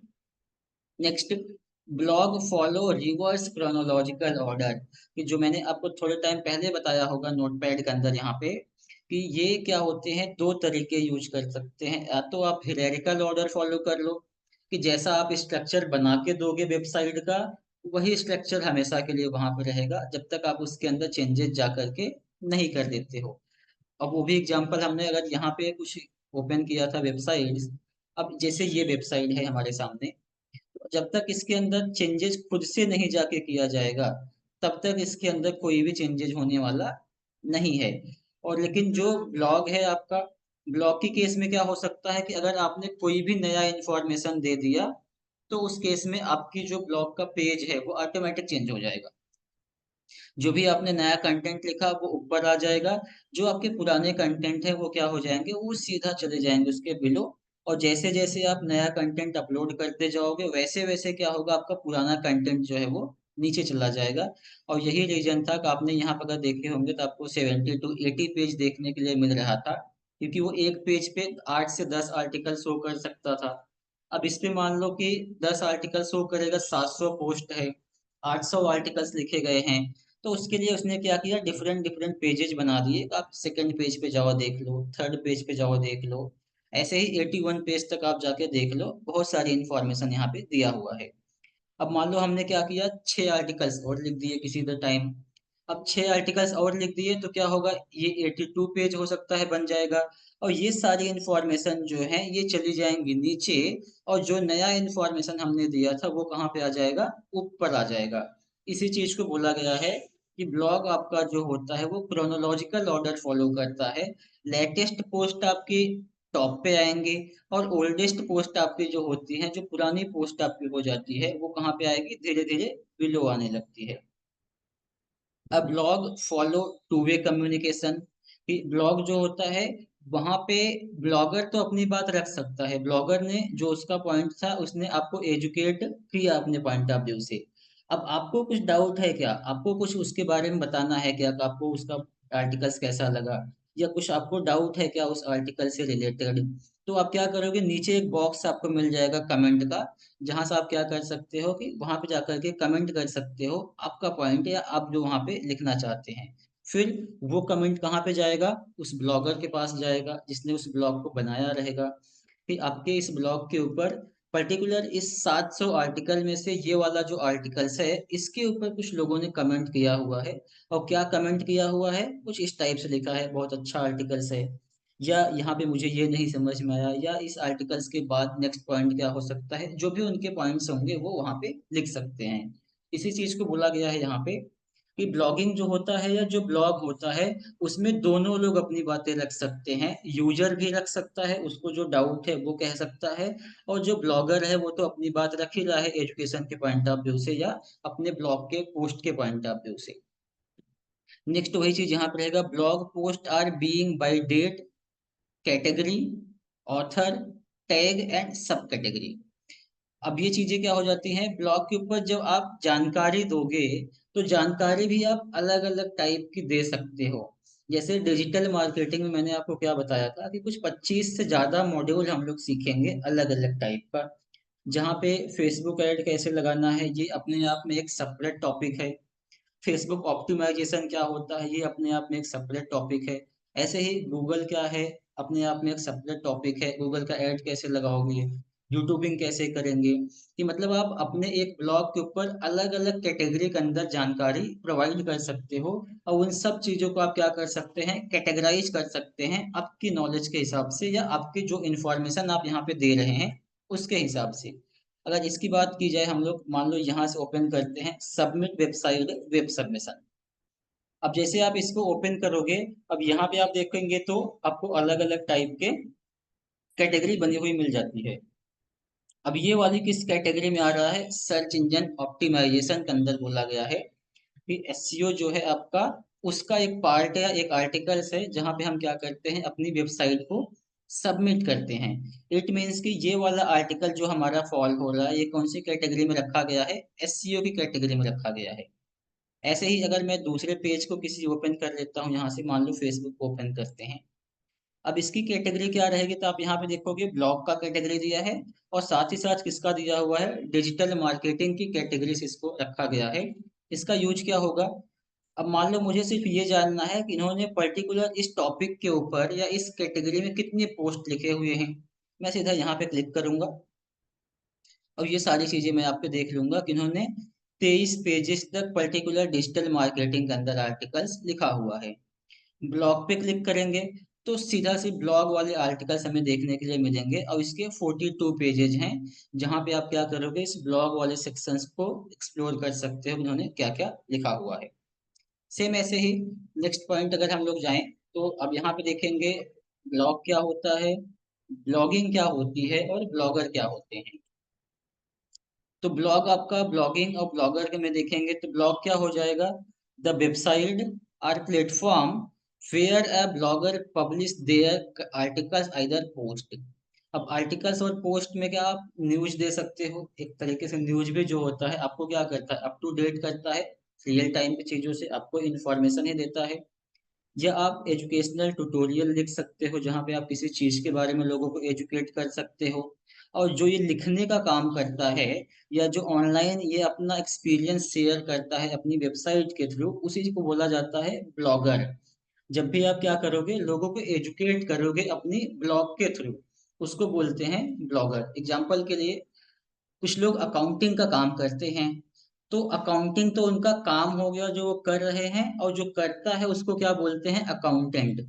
Next, blog follow reverse chronological order, कि जो मैंने आपको थोड़े टाइम पहले बताया होगा नोटपैड के अंदर यहाँ पे, कि ये क्या होते हैं, दो तरीके यूज कर सकते हैं। या तो आप हिरेरिकल ऑर्डर फॉलो कर लो, कि जैसा आप स्ट्रक्चर बना के दोगे वेबसाइट का, वही स्ट्रक्चर हमेशा के लिए वहां पे रहेगा जब तक आप उसके अंदर चेंजेस जा करके नहीं कर देते हो। अब वो भी एग्जांपल हमने अगर यहाँ पे कुछ ओपन किया था वेबसाइट, अब जैसे ये वेबसाइट है हमारे सामने, जब तक इसके अंदर चेंजेस खुद से नहीं जाके किया जाएगा तब तक इसके अंदर कोई भी चेंजेस होने वाला नहीं है। और लेकिन जो ब्लॉग है आपका, ब्लॉग की केस में क्या हो सकता है कि अगर आपने कोई भी नया इंफॉर्मेशन दे दिया, तो उस केस में आपकी जो ब्लॉग का पेज है वो ऑटोमेटिक चेंज हो जाएगा। जो भी आपने नया कंटेंट लिखा वो ऊपर आ जाएगा, जो आपके पुराने कंटेंट है वो क्या हो जाएंगे, वो सीधा चले जाएंगे उसके बिलो। और जैसे जैसे आप नया कंटेंट अपलोड करते जाओगे वैसे वैसे क्या होगा, आपका पुराना कंटेंट जो है वो नीचे चला जाएगा। और यही रीजन था कि आपने यहाँ पर अगर देखे होंगे तो आपको 70 to 80 पेज देखने के लिए मिल रहा था, क्योंकि वो एक पेज पे 8 से 10 आर्टिकल शो कर सकता था। अब इस पे मान लो कि 10 आर्टिकल शो करेगा, 700 पोस्ट है, 800 आर्टिकल्स लिखे गए हैं, तो उसके लिए उसने क्या किया, डिफरेंट डिफरेंट पेजेस बना दिए। आप सेकंड पेज पे जाओ देख लो, थर्ड पेज पे जाओ देख लो, ऐसे ही 81 पेज तक आप जाके देख लो, बहुत सारी इंफॉर्मेशन यहाँ पे दिया हुआ है। अब मान लो हमने क्या किया, 6 आर्टिकल्स और लिख दिए किसी द टाइम। अब 6 आर्टिकल्स और लिख दिए तो क्या होगा, ये 82 पेज हो सकता है बन जाएगा। और ये सारी इंफॉर्मेशन जो है ये चली जाएंगी नीचे, और जो नया इंफॉर्मेशन हमने दिया था वो कहाँ पे आ जाएगा, ऊपर आ जाएगा। इसी चीज को बोला गया है कि ब्लॉग आपका जो होता है वो क्रोनोलॉजिकल ऑर्डर फॉलो करता है। लेटेस्ट पोस्ट आपकी टॉप पे आएंगी, और ओल्डेस्ट पोस्ट आपकी जो होती है, जो पुरानी पोस्ट आपकी हो जाती है, वो कहाँ पे आएगी, धीरे धीरे बिलो आने लगती है। अब blog follow two way communication, कि ब्लॉग जो होता है वहां पे ब्लॉगर तो अपनी बात रख सकता है, ब्लॉगर ने जो उसका पॉइंट था उसने आपको एजुकेट किया अपने पॉइंट ऑफ व्यू से। अब आपको कुछ डाउट है क्या, आपको कुछ उसके बारे में बताना है क्या, कि आपको उसका आर्टिकल्स कैसा लगा, या कुछ आपको डाउट है क्या उस आर्टिकल से रिलेटेड, तो आप क्या करोगे, नीचे एक बॉक्स आपको मिल जाएगा कमेंट का, जहां से आप क्या कर सकते हो कि वहां पे जाकर के कमेंट कर सकते हो आपका पॉइंट, या आप जो वहां पे लिखना चाहते हैं। फिर वो कमेंट कहाँ पे जाएगा, उस ब्लॉगर के पास जाएगा जिसने उस ब्लॉग को बनाया रहेगा। फिर आपके इस ब्लॉग के ऊपर पर्टिकुलर इस 700 आर्टिकल में से ये वाला जो आर्टिकल्स है इसके ऊपर कुछ लोगों ने कमेंट किया हुआ है। और क्या कमेंट किया हुआ है, कुछ इस टाइप से लिखा है, बहुत अच्छा आर्टिकल्स है, या यहाँ पे मुझे ये नहीं समझ में आया, या इस आर्टिकल्स के बाद नेक्स्ट पॉइंट क्या हो सकता है, जो भी उनके पॉइंट्स होंगे वो वहाँ पे लिख सकते हैं। इसी चीज को बोला गया है यहाँ पे कि ब्लॉगिंग जो होता है या जो ब्लॉग होता है उसमें दोनों लोग अपनी बातें रख सकते हैं, यूजर भी रख सकता है, उसको जो डाउट है वो कह सकता है, और जो ब्लॉगर है वो तो अपनी बात रख ही रहा है एजुकेशन के पॉइंट ऑफ व्यू से या अपने ब्लॉग के पोस्ट के पॉइंट ऑफ व्यू से। नेक्स्ट वही चीज यहाँ पर रहेगा, blog post are being by date, category, author, tag and sub category. अब ये चीजें क्या हो जाती हैं, ब्लॉग के ऊपर जब आप जानकारी दोगे तो जानकारी भी आप अलग अलग टाइप की दे सकते हो। जैसे डिजिटल मार्केटिंग में मैंने आपको क्या बताया था कि कुछ 25 से ज्यादा मॉड्यूल हम लोग सीखेंगे अलग अलग टाइप का, जहाँ पे फेसबुक ऐड कैसे लगाना है ये अपने आप में एक सेपरेट टॉपिक है। फेसबुक ऑप्टिमाइजेशन क्या होता है ये अपने आप में एक सेपरेट टॉपिक है। ऐसे ही गूगल क्या है, अपने आप में एक सेपरेट टॉपिक है। गूगल का ऐड कैसे लगाओगे, यूट्यूबिंग कैसे करेंगे, कि मतलब आप अपने एक ब्लॉग के ऊपर अलग अलग कैटेगरी के अंदर जानकारी प्रोवाइड कर सकते हो, और उन सब चीजों को आप क्या कर सकते हैं, कैटेगराइज कर सकते हैं आपकी नॉलेज के हिसाब से, या आपकी जो इंफॉर्मेशन आप यहाँ पे दे रहे हैं उसके हिसाब से। अगर इसकी बात की जाए, हम लोग मान लो यहाँ से ओपन करते हैं सबमिट वेबसाइट वेब सबमिशन। अब जैसे आप इसको ओपन करोगे, अब यहाँ पे आप देखेंगे तो आपको अलग अलग टाइप के कैटेगरी बनी हुई मिल जाती है। अब ये वाली किस कैटेगरी में आ रहा है, सर्च इंजन ऑप्टिमाइजेशन के अंदर बोला गया है कि एसईओ जो है आपका, उसका एक पार्ट या एक आर्टिकल्स है जहाँ पे हम क्या करते हैं, अपनी वेबसाइट को सबमिट करते हैं। इट मीन्स कि ये वाला आर्टिकल जो हमारा फॉल हो रहा है, ये कौन सी कैटेगरी में रखा गया है, एसईओ की कैटेगरी में रखा गया है। ऐसे ही अगर मैं दूसरे पेज को किसी ओपन कर लेता हूँ, यहाँ से मान लो फेसबुक ओपन करते हैं, अब इसकी कैटेगरी क्या रहेगी, तो आप यहाँ पे देखोगे ब्लॉग का कैटेगरी दिया है, और साथ ही साथ किसका दिया हुआ है, डिजिटल मार्केटिंग की कैटेगरी से इसको रखा गया है। इसका यूज क्या होगा, अब मान लो मुझे सिर्फ ये जानना है कि इन्होंने पर्टिकुलर इस टॉपिक के ऊपर या इस कैटेगरी में कितने पोस्ट लिखे हुए हैं। मैं सीधा यहाँ पे क्लिक करूंगा, और ये सारी चीजें मैं आप पे देख लूंगा कि इन्होंने 23 पेजेस तक पर्टिकुलर डिजिटल मार्केटिंग के अंदर आर्टिकल्स लिखा हुआ है। ब्लॉग पे क्लिक करेंगे तो सीधा से ब्लॉग वाले आर्टिकल्स हमें देखने के लिए मिलेंगे, और इसके 42 पेजेज हैं, जहाँ पे आप क्या करोगे, इस ब्लॉग वाले सेक्शंस को एक्सप्लोर कर सकते हो उन्होंने क्या क्या लिखा हुआ है। सेम ऐसे ही नेक्स्ट पॉइंट अगर हम लोग जाएं, तो अब यहाँ पे देखेंगे ब्लॉग क्या होता है, ब्लॉगिंग क्या होती है, और ब्लॉगर क्या होते हैं। तो ब्लॉग आपका, ब्लॉगिंग और ब्लॉगर के में देखेंगे तो ब्लॉग क्या हो जाएगा, the website or platform where a blogger publish their articles either post. अब आर्टिकल्स और पोस्ट में क्या आप न्यूज दे सकते हो, एक तरीके से न्यूज भी जो होता है आपको क्या करता है, अप टू डेट करता है, रियल टाइम की चीजों से आपको इन्फॉर्मेशन ही देता है। या आप एजुकेशनल ट्यूटोरियल लिख सकते हो, जहाँ पे आप किसी चीज के बारे में लोगों को एजुकेट कर सकते हो। और जो ये लिखने का काम करता है, या जो ऑनलाइन ये अपना एक्सपीरियंस शेयर करता है अपनी वेबसाइट के थ्रू, उसी को बोला जाता है ब्लॉगर। जब भी आप क्या करोगे, लोगों को एजुकेट करोगे अपनी ब्लॉग के थ्रू, उसको बोलते हैं ब्लॉगर। एग्जाम्पल के लिए, कुछ लोग अकाउंटिंग का काम करते हैं, तो अकाउंटिंग तो उनका काम हो गया जो वो कर रहे हैं, और जो करता है उसको क्या बोलते हैं, अकाउंटेंट,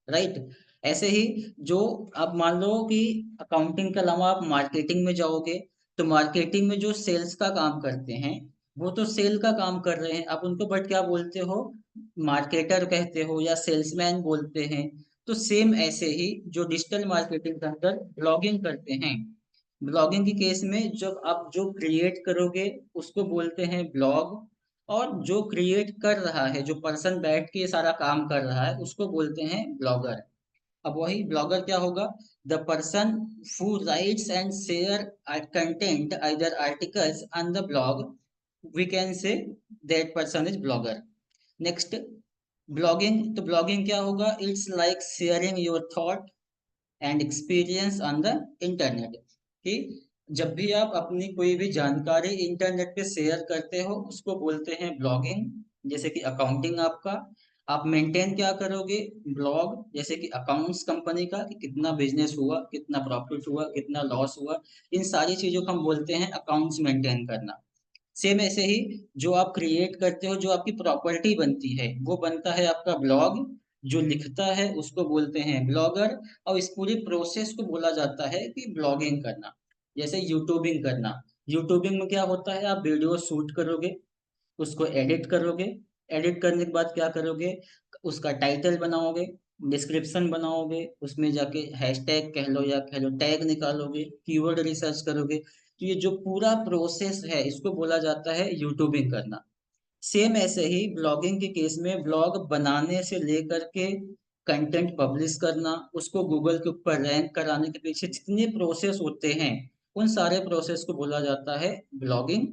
राइट। ऐसे ही जो, आप मान लो कि अकाउंटिंग के अलावा आप मार्केटिंग में जाओगे, तो मार्केटिंग में जो सेल्स का काम करते हैं, वो तो सेल का काम कर रहे हैं, आप उनको बट क्या बोलते हो, मार्केटर कहते हो या सेल्समैन बोलते हैं। तो सेम ऐसे ही जो डिजिटल मार्केटिंग के अंदर ब्लॉगिंग करते हैं, ब्लॉगिंग के केस में जब आप जो क्रिएट करोगे उसको बोलते हैं ब्लॉग, और जो क्रिएट कर रहा है, जो पर्सन बैठ के ये सारा काम कर रहा है, उसको बोलते हैं ब्लॉगर। अब वही ब्लॉगर क्या होगा, the person who writes and share content either articles on the blog, we can say that person is blogger. Next, blogging, तो ब्लॉगिंग क्या होगा, it's like sharing your thought and experience on the internet. कि जब भी आप अपनी कोई भी जानकारी इंटरनेट पे शेयर करते हो उसको बोलते हैं ब्लॉगिंग। जैसे कि अकाउंटिंग आपका, आप मेंटेन क्या करोगे, ब्लॉग, जैसे कि अकाउंट्स कंपनी का, कि कितना बिजनेस हुआ, कितना प्रॉफिट हुआ, कितना लॉस हुआ, इन सारी चीजों को हम बोलते हैं अकाउंट्स मेंटेन करना। सेम ऐसे ही जो आप क्रिएट करते हो, जो आपकी प्रॉपर्टी बनती है, वो बनता है आपका ब्लॉग। जो लिखता है उसको बोलते हैं ब्लॉगर, और इस पूरी प्रोसेस को बोला जाता है कि ब्लॉगिंग करना। जैसे यूट्यूबिंग करना, यूट्यूबिंग में क्या होता है, आप वीडियो शूट करोगे, उसको एडिट करोगे, एडिट करने के बाद क्या करोगे, उसका टाइटल बनाओगे, डिस्क्रिप्शन बनाओगे, उसमें जाके हैशटैग कह लो या कह लो टैग निकालोगे, कीवर्ड रिसर्च करोगे। तो ये जो पूरा प्रोसेस है इसको बोला जाता है यूट्यूबिंग करना। सेम ऐसे ही ब्लॉगिंग के केस में, ब्लॉग बनाने से लेकर के कंटेंट पब्लिश करना, उसको गूगल के ऊपर रैंक कराने के पीछे जितने प्रोसेस होते हैं, उन सारे प्रोसेस को बोला जाता है ब्लॉगिंग।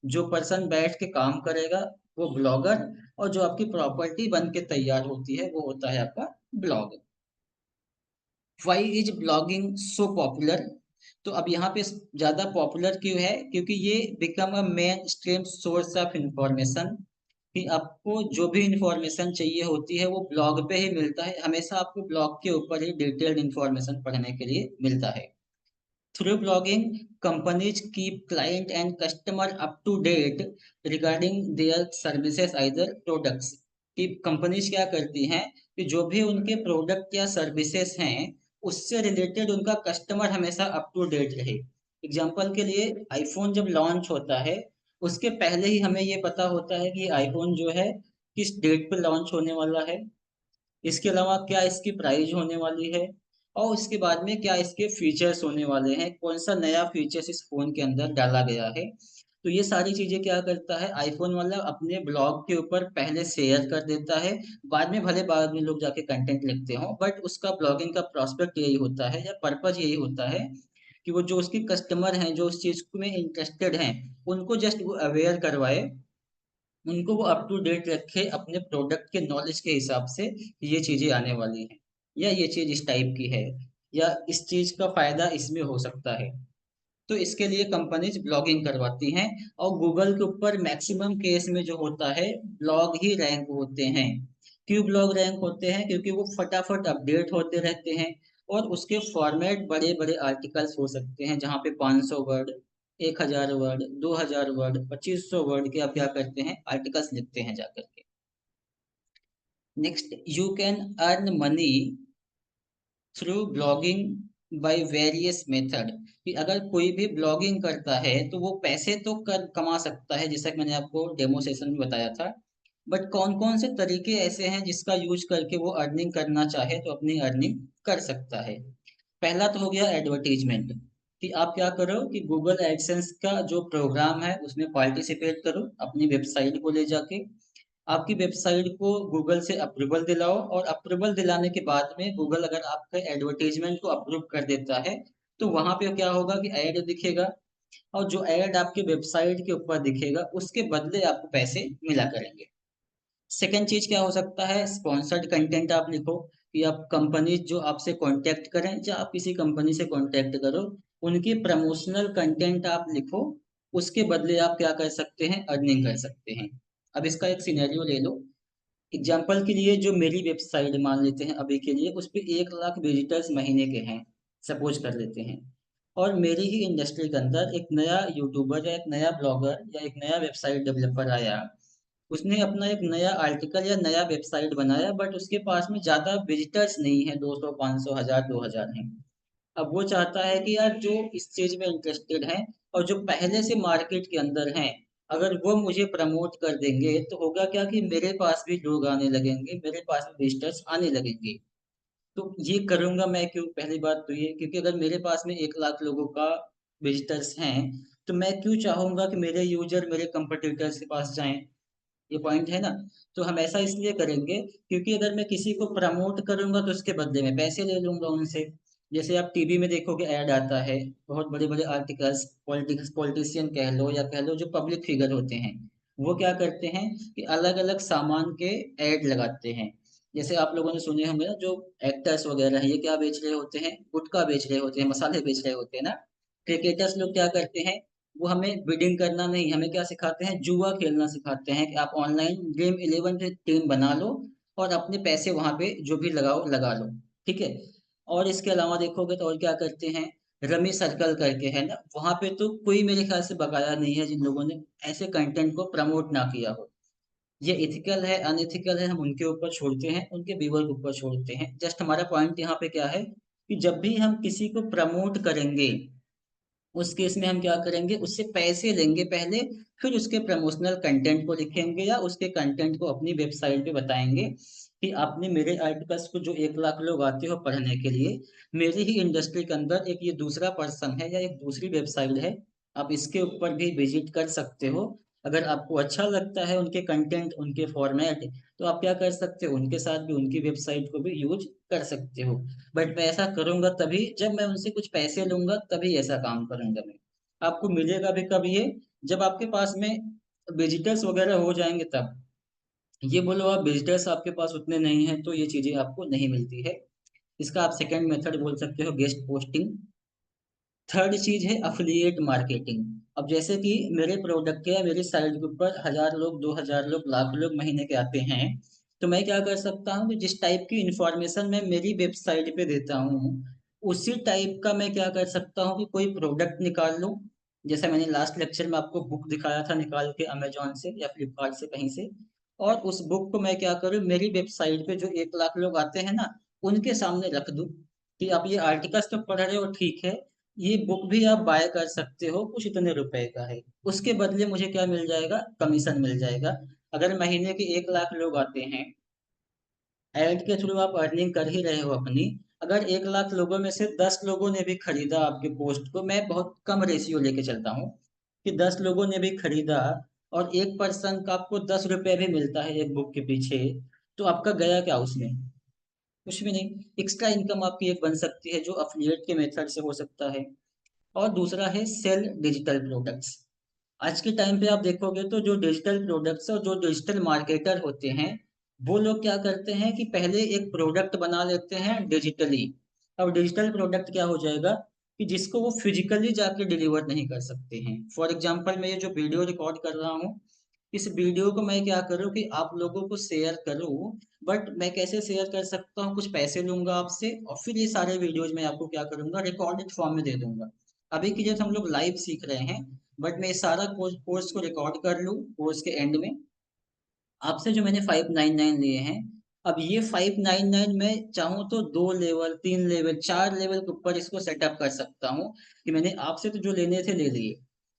जो पर्सन बैठ के काम करेगा वो ब्लॉगर, और जो आपकी प्रॉपर्टी बन के तैयार होती है वो होता है आपका blog. Why is blogging so popular? तो अब यहाँ पे ज्यादा पॉपुलर क्यों है? क्योंकि ये become a main stream source of information, कि आपको जो भी इंफॉर्मेशन चाहिए होती है वो ब्लॉग पे ही मिलता है। हमेशा आपको ब्लॉग के ऊपर ही डिटेल्ड इंफॉर्मेशन पढ़ने के लिए मिलता है। Through blogging, companies keep client and customer up to date regarding their services either products। कि कंपनीज क्या करती हैं कि जो भी उनके प्रोडक्ट या सर्विसेज हैं उससे रिलेटेड उनका कस्टमर हमेशा अप टू डेट रहे। एग्जांपल के लिए, आईफोन जब लॉन्च होता है उसके पहले ही हमें ये पता होता है कि आईफोन जो है किस डेट पर लॉन्च होने वाला है, इसके अलावा क्या इसकी प्राइस होने वाली है, और उसके बाद में क्या इसके फीचर्स होने वाले हैं, कौन सा नया फीचर्स इस फोन के अंदर डाला गया है। तो ये सारी चीजें क्या करता है आईफोन वाला अपने ब्लॉग के ऊपर पहले शेयर कर देता है। बाद में भले बाद में लोग जाके कंटेंट लिखते हो, बट उसका ब्लॉगिंग का प्रोस्पेक्ट यही होता है या पर्पज यही होता है कि वो जो उसके कस्टमर हैं जो उस चीज में इंटरेस्टेड हैं उनको जस्ट वो अवेयर करवाए, उनको वो अप टू डेट रखे अपने प्रोडक्ट के नॉलेज के हिसाब से कि ये चीजें आने वाली हैं या ये चीज इस टाइप की है या इस चीज का फायदा इसमें हो सकता है। तो इसके लिए कंपनीज ब्लॉगिंग करवाती हैं, और गूगल के ऊपर मैक्सिमम केस में जो होता है ब्लॉग ही रैंक होते हैं। क्यों ब्लॉग रैंक होते हैं? क्योंकि वो फटाफट अपडेट होते रहते हैं, और उसके फॉर्मेट बड़े बड़े आर्टिकल्स हो सकते हैं जहाँ पे 500 वर्ड, 1000 वर्ड, 2000 वर्ड, 2500 वर्ड के आप क्या करते हैं आर्टिकल्स लिखते हैं जाकर के। Next, you can earn money through blogging by various method. कि अगर कोई भी ब्लॉगिंग करता है तो वो पैसे तो कमा सकता है, जैसा कि मैंने आपको डेमो सेशन में बताया था। बट कौन कौन से तरीके ऐसे हैं जिसका यूज करके वो अर्निंग करना चाहे तो अपनी अर्निंग कर सकता है? पहला तो हो गया एडवर्टीजमेंट, कि आप क्या करो कि गूगल एडसेंस का जो प्रोग्राम है उसमें पार्टिसिपेट करो अपनी वेबसाइट को ले जाके। आपकी वेबसाइट को गूगल से अप्रूवल दिलाओ, और अप्रूवल दिलाने के बाद में गूगल अगर आपके एडवर्टीजमेंट को अप्रूव कर देता है तो वहां पे क्या होगा कि ऐड दिखेगा, और जो ऐड आपके वेबसाइट के ऊपर दिखेगा उसके बदले आपको पैसे मिला करेंगे। सेकेंड चीज क्या हो सकता है, स्पॉन्सर्ड कंटेंट आप लिखो, कि आप कंपनी जो आपसे कांटेक्ट करें या आप किसी कंपनी से कांटेक्ट करो, उनकी प्रमोशनल कंटेंट आप लिखो, उसके बदले आप क्या कर सकते हैं अर्निंग कर सकते हैं। अब इसका एक सिनेरियो ले लो। एग्जाम्पल के लिए जो मेरी वेबसाइट मान लेते हैं अभी के लिए, उस पर 1 लाख विजिटर्स महीने के हैं, सपोज कर लेते हैं। और मेरी ही इंडस्ट्री के अंदर एक नया यूट्यूबर या एक नया ब्लॉगर या एक नया वेबसाइट डेवलपर आया, उसने अपना एक नया आर्टिकल या नया वेबसाइट बनाया, बट उसके पास में ज्यादा विजिटर्स नहीं है, 200, 500, 1000, 2000 हैं। अब वो चाहता है कि यार जो इस चीज में इंटरेस्टेड हैं और जो पहले से मार्केट के अंदर हैं, अगर वो मुझे प्रमोट कर देंगे तो होगा क्या कि मेरे पास भी लोग आने लगेंगे, मेरे पास भी विजिटर्स आने लगेंगे। तो ये करूंगा मैं क्यों? पहली बात तो ये, क्योंकि अगर मेरे पास में 1 लाख लोगों का विजिटर्स हैं तो मैं क्यों चाहूंगा कि मेरे यूजर मेरे कंपटीटर्स के पास जाएं? ये पॉइंट है ना। तो हम ऐसा इसलिए करेंगे क्योंकि अगर मैं किसी को प्रमोट करूंगा तो उसके बदले में पैसे ले लूंगा उनसे। जैसे आप टीवी में देखोगे ऐड आता है, बहुत बड़े बड़े आर्टिकल्स, पॉलिटिशियन कह लो या कह लो जो पब्लिक फिगर होते हैं, वो क्या करते हैं कि अलग अलग सामान के ऐड लगाते हैं। जैसे आप लोगों ने सुने होंगे ना, जो एक्टर्स वगैरह हैं ये क्या बेच रहे होते हैं, गुटखा बेच रहे होते हैं, मसाले बेच रहे होते हैं ना। क्रिकेटर्स लोग क्या करते हैं, वो हमें बिडिंग करना नहीं, हमें क्या सिखाते हैं, जुआ खेलना सिखाते हैं, कि आप ऑनलाइन ड्रीम 11 की टीम बना लो और अपने पैसे वहां पे जो भी लगाओ लगा लो। ठीक है। और इसके अलावा देखोगे तो और क्या करते हैं, रमी सर्कल करके है ना, वहां पे तो कोई मेरे ख्याल से बकाया नहीं है जिन लोगों ने ऐसे कंटेंट को प्रमोट ना किया हो। ये इथिकल है अनइथिकल है हम उनके ऊपर छोड़ते हैं, उनके व्यूअर के ऊपर छोड़ते हैं। जस्ट हमारा पॉइंट यहाँ पे क्या है कि जब भी हम किसी को प्रमोट करेंगे उस केस में हम क्या करेंगे, उससे पैसे लेंगे पहले, फिर उसके प्रमोशनल कंटेंट को लिखेंगे या उसके कंटेंट को अपनी वेबसाइट पे बताएंगे कि आपने मेरे आर्टिकल्स को जो 1 लाख लोग आते हो पढ़ने के लिए, मेरी ही इंडस्ट्री के अंदर एक ये दूसरा पर्सन है या एक दूसरी वेबसाइट है, आप इसके ऊपर भी विजिट कर सकते हो। अगर आपको अच्छा लगता है उनके कंटेंट उनके फॉर्मेट, तो आप क्या कर सकते हो, उनके साथ भी उनकी वेबसाइट को भी यूज कर सकते हो। बट मैं ऐसा करूंगा तभी जब मैं उनसे कुछ पैसे लूंगा, तभी ऐसा काम करूंगा मैं। आपको मिलेगा भी कब ये, जब आपके पास में विजिटर्स वगैरह हो जाएंगे तब। ये बोलो आप विजिटर्स आपके पास उतने नहीं हैं तो ये चीजें आपको नहीं मिलती है। इसका आप सेकंड मेथड बोल सकते हो गेस्ट पोस्टिंग। थर्ड चीज है अफिलिएट मार्केटिंग। अब जैसे कि मेरे प्रोडक्ट के या मेरी साइट के ऊपर 1000 लोग, 2000 लोग, लाख लोग महीने के आते हैं, तो मैं क्या कर सकता हूँ कि जिस टाइप की इंफॉर्मेशन मैं मेरी वेबसाइट पे देता हूँ, उसी टाइप का मैं क्या कर सकता हूँ कि कोई प्रोडक्ट निकाल लूँ। जैसे मैंने लास्ट लेक्चर में आपको बुक दिखाया था निकाल के अमेजोन से या फ्लिपकार्ट से कहीं से, और उस बुक को मैं क्या करूँ मेरी वेबसाइट पे जो 1 लाख लोग आते हैं ना, उनके सामने रख दूँ कि आप ये आर्टिकल्स तो पढ़ रहे हो ठीक है, ये बुक भी आप बाय कर सकते हो, कुछ इतने रुपए का है। उसके बदले मुझे क्या मिल जाएगा, कमीशन मिल जाएगा। अगर महीने के 1 लाख लोग आते हैं, ऐड के थ्रू आप अर्निंग कर ही रहे हो अपनी। अगर 1 लाख लोगों में से 10 लोगों ने भी खरीदा आपके पोस्ट को, मैं बहुत कम रेशियो लेके चलता हूँ कि 10 लोगों ने भी खरीदा, और 1 पर्सन का आपको 10 रुपए भी मिलता है एक बुक के पीछे, तो आपका गया क्या उसमें, कुछ भी नहीं। एक्स्ट्रा इनकम आपकी एक बन सकती है जो अफिलिएट के मेथड से हो सकता है। और दूसरा है सेल डिजिटल प्रोडक्ट्स। आज के टाइम पे आप देखोगे तो जो डिजिटल प्रोडक्ट्स और जो डिजिटल मार्केटर होते हैं, वो लोग क्या करते हैं कि पहले एक प्रोडक्ट बना लेते हैं डिजिटली। अब डिजिटल प्रोडक्ट क्या हो जाएगा कि जिसको वो फिजिकली जाके डिलीवर नहीं कर सकते हैं। फॉर एग्जांपल मैं ये जो वीडियो रिकॉर्ड कर रहा हूँ, इस वीडियो को मैं क्या करूँ कि आप लोगों को शेयर करूँ, बट मैं कैसे शेयर कर सकता हूँ, कुछ पैसे लूंगा आपसे और फिर ये सारे वीडियोज मैं आपको क्या करूंगा रिकॉर्डेड फॉर्म में दे दूंगा। अभी की जैसे हम लोग लाइव सीख रहे हैं, बट मैं ये सारा कोर्स को रिकॉर्ड कर लूँ कोर्स के एंड में, आपसे जो मैंने 599 लिए हैं, अब ये 599 मैं चाहूँ तो 2 लेवल, 3 लेवल, 4 लेवल के ऊपर इसको सेटअप कर सकता हूँ कि मैंने आपसे तो जो लेने थे ले लिए,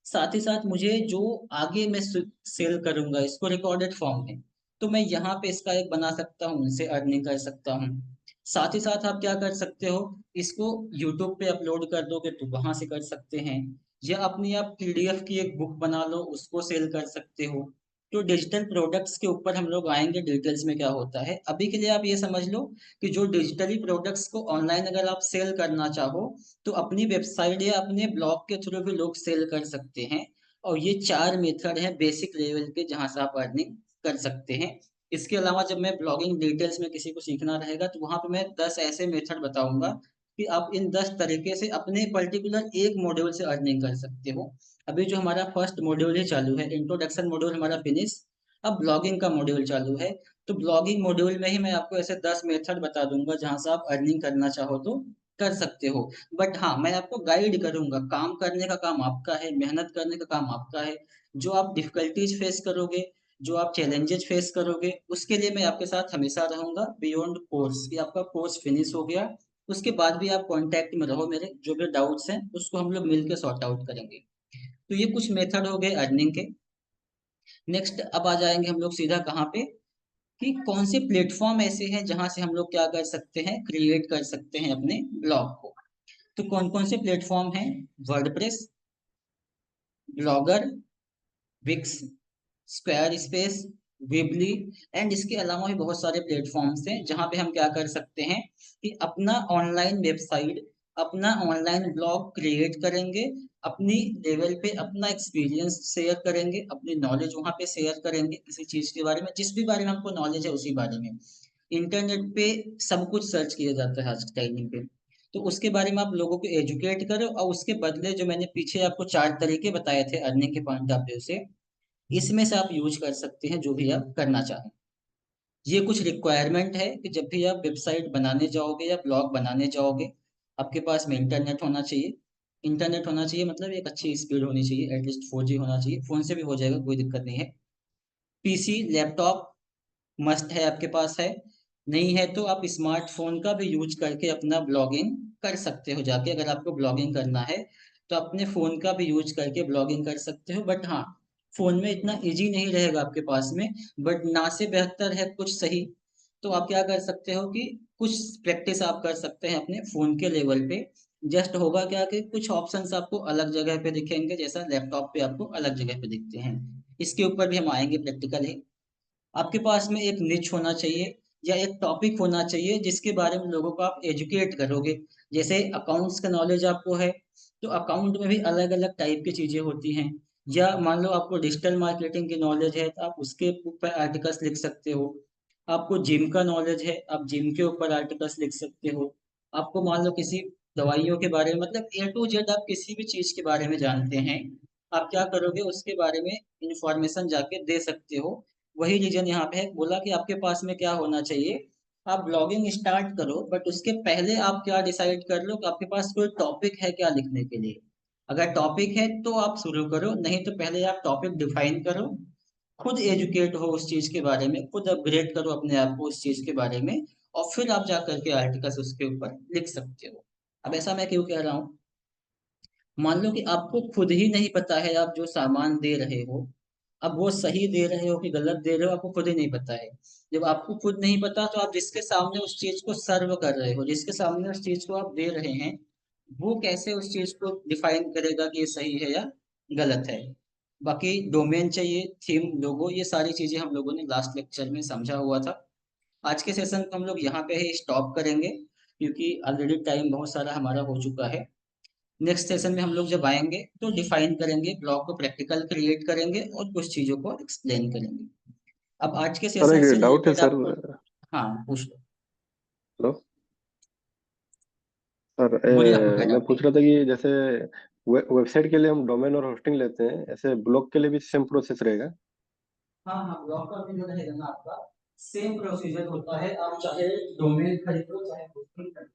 साथ ही साथ मुझे जो आगे मैं सेल करूंगा इसको रिकॉर्डेड फॉर्म में, तो मैं यहाँ पे इसका एक बना सकता हूँ, इनसे अर्निंग कर सकता हूँ। साथ ही साथ आप क्या कर सकते हो, इसको यूट्यूब पे अपलोड कर दोगे तो वहां से कर सकते हैं, या अपनी आप पीडीएफ की एक बुक बना लो उसको सेल कर सकते हो। तो डिजिटल प्रोडक्ट्स के ऊपर हम लोग आएंगे डिटेल्स में क्या होता है। अभी के लिए आप ये समझ लो कि जो डिजिटली प्रोडक्ट्स को ऑनलाइन अगर आप सेल करना चाहो, तो अपनी वेबसाइट या अपने ब्लॉग के थ्रू भी लोग सेल कर सकते हैं। और ये 4 मेथड हैं बेसिक लेवल के जहां से आप अर्निंग कर सकते हैं। इसके अलावा जब मैं ब्लॉगिंग डिटेल्स में किसी को सीखना रहेगा तो वहां पे मैं 10 ऐसे मेथड बताऊंगा कि आप इन 10 तरीके से अपने पर्टिकुलर एक मॉड्यूल से अर्निंग कर सकते हो। अभी जो हमारा फर्स्ट मॉड्यूल ही चालू है, इंट्रोडक्शन मॉड्यूल हमारा फिनिश, अब ब्लॉगिंग का मॉड्यूल चालू है। तो ब्लॉगिंग मॉड्यूल में ही मैं आपको ऐसे 10 मेथड बता दूंगा जहां से आप अर्निंग करना चाहो तो कर सकते हो। बट हाँ, मैं आपको गाइड करूंगा, काम करने का काम आपका है, मेहनत करने का काम आपका है। जो आप डिफिकल्टीज फेस करोगे, जो आप चैलेंजेस फेस करोगे, उसके लिए मैं आपके साथ हमेशा रहूंगा बियॉन्ड कोर्स, कि आपका कोर्स फिनिश हो गया उसके बाद भी आप कांटेक्ट में रहो, मेरे जो भी डाउट्स हैं उसको हम लोग मिलकर सॉर्ट आउट करेंगे। तो ये कुछ मेथड हो गए अर्निंग के। नेक्स्ट अब आ जाएंगे हम लोग सीधा कहाँ पे, कि कौन से प्लेटफॉर्म ऐसे हैं जहां से हम लोग क्या कर सकते हैं, क्रिएट कर सकते हैं अपने ब्लॉग को। तो कौन कौन से प्लेटफॉर्म हैं, WordPress, Blogger, Wix, Squarespace, Weebly, and इसके अलावा भी बहुत सारे प्लेटफॉर्म्स हैं जहां पे हम क्या कर सकते हैं कि अपना ऑनलाइन वेबसाइट, अपना ऑनलाइन ब्लॉग क्रिएट करेंगे, अपनी लेवल पे अपना एक्सपीरियंस शेयर करेंगे, अपनी नॉलेज वहां पे शेयर करेंगे किसी चीज के बारे में, जिस भी बारे में हमको नॉलेज है उसी बारे में। इंटरनेट पे सब कुछ सर्च किया जाता है आज के टाइमिंग पे, तो उसके बारे में आप लोगों को एजुकेट करो, और उसके बदले जो मैंने पीछे आपको 4 तरीके बताए थे अर्निंग के पॉइंट ऑफ व्यू से, इसमें से आप यूज कर सकते हैं जो भी आप करना चाहें। ये कुछ रिक्वायरमेंट है कि जब भी आप वेबसाइट बनाने जाओगे या ब्लॉग बनाने जाओगे, आपके पास में इंटरनेट होना चाहिए। इंटरनेट होना चाहिए मतलब एक अच्छी स्पीड होनी चाहिए, एटलीस्ट 4G होना चाहिए, फोन से भी हो जाएगा कोई दिक्कत नहीं है। पीसी, लैपटॉप मस्ट है आपके पास है, नहीं है तो आप स्मार्टफोन का भी यूज करके अपना ब्लॉगिंग कर सकते हो जाके, अगर आपको ब्लॉगिंग करना है तो अपने फोन का भी यूज करके ब्लॉगिंग कर सकते हो। बट हाँ, फोन में इतना इजी नहीं रहेगा आपके पास में, बट ना से बेहतर है कुछ सही। तो आप क्या कर सकते हो कि कुछ प्रैक्टिस आप कर सकते हैं अपने फोन के लेवल पे। जस्ट होगा क्या कि कुछ ऑप्शंस आपको अलग जगह पे दिखेंगे जैसा लैपटॉप पे आपको अलग जगह पे दिखते हैं। इसके ऊपर भी हम आएंगे प्रैक्टिकली। आपके पास में एक निच होना चाहिए या एक टॉपिक होना चाहिए जिसके बारे में लोगों को आप एजुकेट करोगे। जैसे अकाउंट्स का नॉलेज आपको है, तो अकाउंट में भी अलग अलग टाइप की चीजें होती हैं। या मान लो आपको डिजिटल मार्केटिंग की नॉलेज है तो आप उसके ऊपर आर्टिकल्स लिख सकते हो। आपको जिम का नॉलेज है, आप जिम के ऊपर आर्टिकल्स लिख सकते हो। आपको मान लो किसी दवाइयों के बारे में, मतलब ए टू जेड आप किसी भी चीज के बारे में जानते हैं, आप क्या करोगे उसके बारे में इंफॉर्मेशन जाके दे सकते हो। वही रीजन यहाँ पे है, बोला कि आपके पास में क्या होना चाहिए। आप ब्लॉगिंग स्टार्ट करो, बट उसके पहले आप क्या डिसाइड कर लो कि आपके पास कोई टॉपिक है क्या लिखने के लिए। अगर टॉपिक है तो आप शुरू करो, नहीं तो पहले आप टॉपिक डिफाइन करो, खुद एजुकेट हो उस चीज के बारे में, खुद अपग्रेड करो अपने आप को उस चीज के बारे में, और फिर आप जा करके आर्टिकल्स उसके ऊपर लिख सकते हो। अब ऐसा मैं क्यों कह रहा हूँ, मान लो कि आपको खुद ही नहीं पता है आप जो सामान दे रहे हो, अब वो सही दे रहे हो कि गलत दे रहे हो आपको खुद ही नहीं पता है। जब आपको खुद नहीं पता तो आप जिसके सामने उस चीज को सर्व कर रहे हो, जिसके सामने उस चीज को आप दे रहे हैं, वो कैसे उस चीज को डिफाइन करेगा कि ये सही है या गलत है। बाकी डोमेन चाहिए, थीम, लोगो, ये सारी चीजें हम लोगों ने लास्ट लेक्चर में समझा हुआ था। आज के सेशन को हम लोग यहाँ पे ही स्टॉप करेंगे, क्योंकि ऑलरेडी टाइम बहुत सारा हमारा हो चुका है। नेक्स्ट सेशन में हम लोग जब आएंगे तो डिफाइन करेंगे, ब्लॉग को प्रैक्टिकल क्रिएट करेंगे और कुछ चीजों को एक्सप्लेन करेंगे। अब आज के सर सेशन से एक डाउट है रिलेटेड सर। आपको, हाँ पूछ लो। हेलो सर, बोलिए, आपको क्या मैं डाउट है। पूछ रहा था कि जैसे वेबसाइट के लिए हम डोमेन और होस्टिंग लेते हैं, ऐसे ब्लॉग के लिए भी सेम प्रोसेस रहेगा? हाँ हाँ, ब्लॉग का भी जो रहेगा ना आपका सेम प्रोसीजर होता है। आप चाहे डोमेन खरीदो चाहे होस्टिंग खरीदो,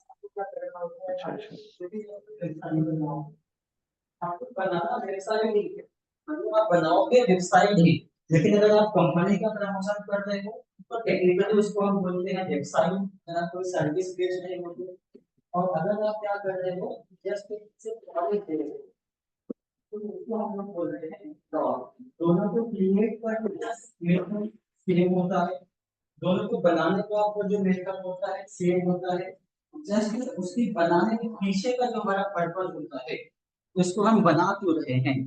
आपको क्या करना होता है, अच्छा आपको अच्छा। जो भी वेबसाइट बनाओ, आपको बनाना वेबसाइट ही है, मतलब आप बनाओगे वेबसाइट ही। लेकिन अगर आप कंपनी का प्रमोशन कर रहे हो तो टेक्निकली उसको हम बोलते हैं वेबसाइट, अगर आप कोई सर्विस बेच रहे हो तो। और अगर आप क्या कर रहे हो, जस्ट सिर्फ प्रोडक्ट दे रहे हो, तो उसको हम लोग बोल रहे हैं ब्लॉग। दोनों को क्रिएट करना सेम होता है, दोनों को बनाने का आपका जो मेथड होता है सेम होता है। जस्ट उसकी बनाने के पीछे का जो हमारा पर्पज होता है, उसको हम बना क्यों रहे हैं,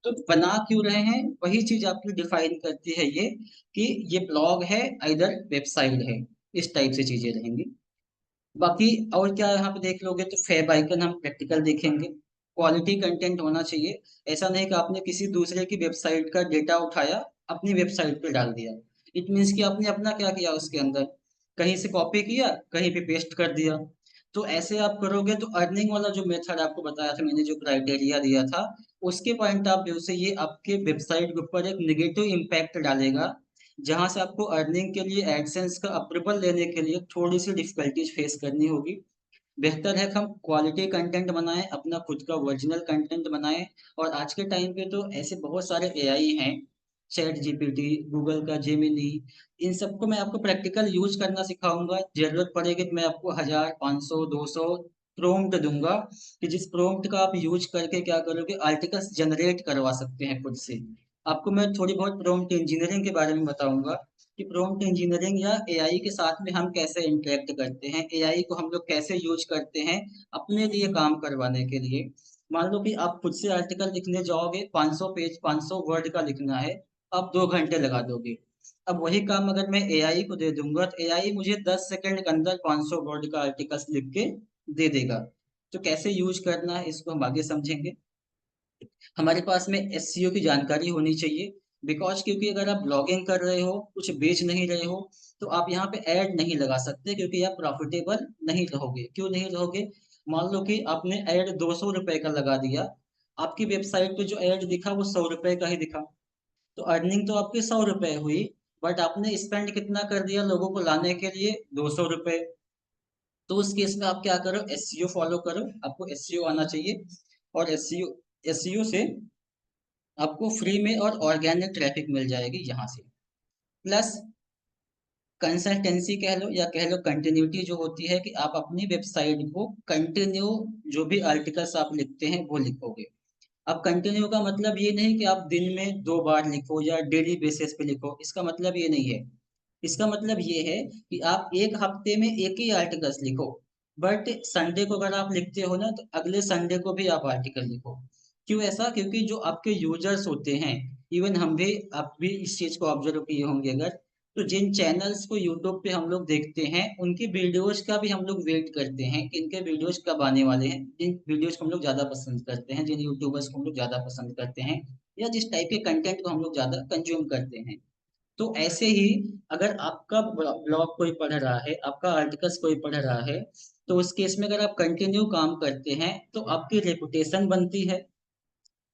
तो बना क्यों रहे हैं वही चीज आपकी डिफाइन करती है ये, कि ये ब्लॉग है इधर वेबसाइट है, इस टाइप से चीजें रहेंगी। बाकी और क्या यहाँ पे देख लोगे तो फैब आइकन हम प्रैक्टिकल देखेंगे। क्वालिटी कंटेंट होना चाहिए, ऐसा नहीं कि आपने किसी दूसरे की वेबसाइट का डेटा उठाया अपनी वेबसाइट पे डाल दिया। इट मीन्स कि आपने अपना क्या किया उसके अंदर, कहीं से कॉपी किया कहीं पे पेस्ट कर दिया। तो ऐसे आप करोगे तो अर्निंग वाला जो मेथड आपको बताया था मैंने, जो क्राइटेरिया दिया था, उसके पॉइंट ऑफ व्यू से ये आपके वेबसाइट के ऊपर एक निगेटिव इम्पैक्ट डालेगा, जहां से आपको अर्निंग के लिए एडसेंस का अप्रूवल लेने के लिए थोड़ी सी डिफिकल्टीज फेस करनी होगी। बेहतर है कि हम क्वालिटी कंटेंट बनाएं, अपना खुद का ओरिजिनल कंटेंट बनाएं। और आज के टाइम पे तो ऐसे बहुत सारे एआई हैं, चैट जीपीटी, गूगल का जेमिनी, इन सबको मैं आपको प्रैक्टिकल यूज करना सिखाऊंगा। जरूरत पड़ेगी तो मैं आपको 1000, 500, 200 प्रोम्प्ट दूंगा, कि जिस प्रोम्प्ट का आप यूज करके क्या करोगे, आर्टिकल्स जनरेट करवा सकते हैं खुद से। आपको मैं थोड़ी बहुत प्रोम्प्ट इंजीनियरिंग के बारे में बताऊंगा, कि प्रॉम्प्ट इंजीनियरिंग या एआई के साथ में हम कैसे इंटरेक्ट करते हैं, एआई को हम लोग कैसे यूज करते हैं अपने लिए काम करवाने के लिए। मान लो कि आप खुद से आर्टिकल लिखने जाओगे, 500 पेज 500 वर्ड का लिखना है, आप 2 घंटे लगा दोगे। अब वही काम अगर मैं एआई को दे दूंगा तो एआई मुझे 10 सेकंड के अंदर 500 वर्ड का आर्टिकल लिख के दे देगा। तो कैसे यूज करना है इसको हम आगे समझेंगे। हमारे पास में एसईओ की जानकारी होनी चाहिए, बिकॉज क्योंकि अगर आप ब्लॉगिंग कर रहे हो कुछ बेच नहीं रहे हो, तो आप यहाँ पे ऐड नहीं लगा सकते, क्योंकि आप प्रॉफिटेबल नहीं रहोगे। क्यों नहीं रहोगे, मान लो कि आपने ऐड 200 रुपए का लगा दिया, आपकी वेबसाइट पे जो ऐड दिखा वो 100 रुपए का ही दिखा, तो अर्निंग तो आपकी 100 रुपए हुई, बट आपने स्पेंड कितना कर दिया लोगों को लाने के लिए, 200 रुपए। तो उस केस में आप क्या करो, एसईओ फॉलो करो, आपको एसईओ आना चाहिए। और एसईओ एसईओ से आपको फ्री में और ऑर्गेनिक ट्रैफिक मिल जाएगी यहाँ से। प्लस कंसिस्टेंसी कह लो या कह लो कंटिन्यूटी जो होती है, कि आप अपनी वेबसाइट को कंटिन्यू, जो भी आर्टिकल्स आप लिखते हैं वो लिखोगे। अब कंटिन्यू का मतलब ये नहीं कि आप दिन में 2 बार लिखो या डेली बेसिस पे लिखो, इसका मतलब ये नहीं है। इसका मतलब ये है कि आप एक हफ्ते में एक ही आर्टिकल्स लिखो, बट संडे को अगर आप लिखते हो ना तो अगले संडे को भी आप आर्टिकल लिखो। क्यों ऐसा, क्योंकि जो आपके यूजर्स होते हैं, इवन हम भी, आप भी इस चीज को ऑब्जर्व किए होंगे, अगर तो जिन चैनल्स को यूट्यूब पे हम लोग देखते हैं उनकी वीडियोज का भी हम लोग वेट करते हैं कि इनके वीडियोज कब आने वाले हैं, जिन वीडियोज को हम लोग ज़्यादा पसंद करते हैं, जिन यूट्यूबर्स को हम लोग ज़्यादा पसंद करते हैं, या जिस टाइप के कंटेंट को हम लोग ज़्यादा कंज्यूम करते हैं। तो ऐसे ही अगर आपका ब्लॉग कोई पढ़ रहा है, आपका आर्टिकल्स कोई पढ़ रहा है, तो उस केस में अगर आप कंटिन्यू काम करते हैं तो आपकी रेपुटेशन बनती है,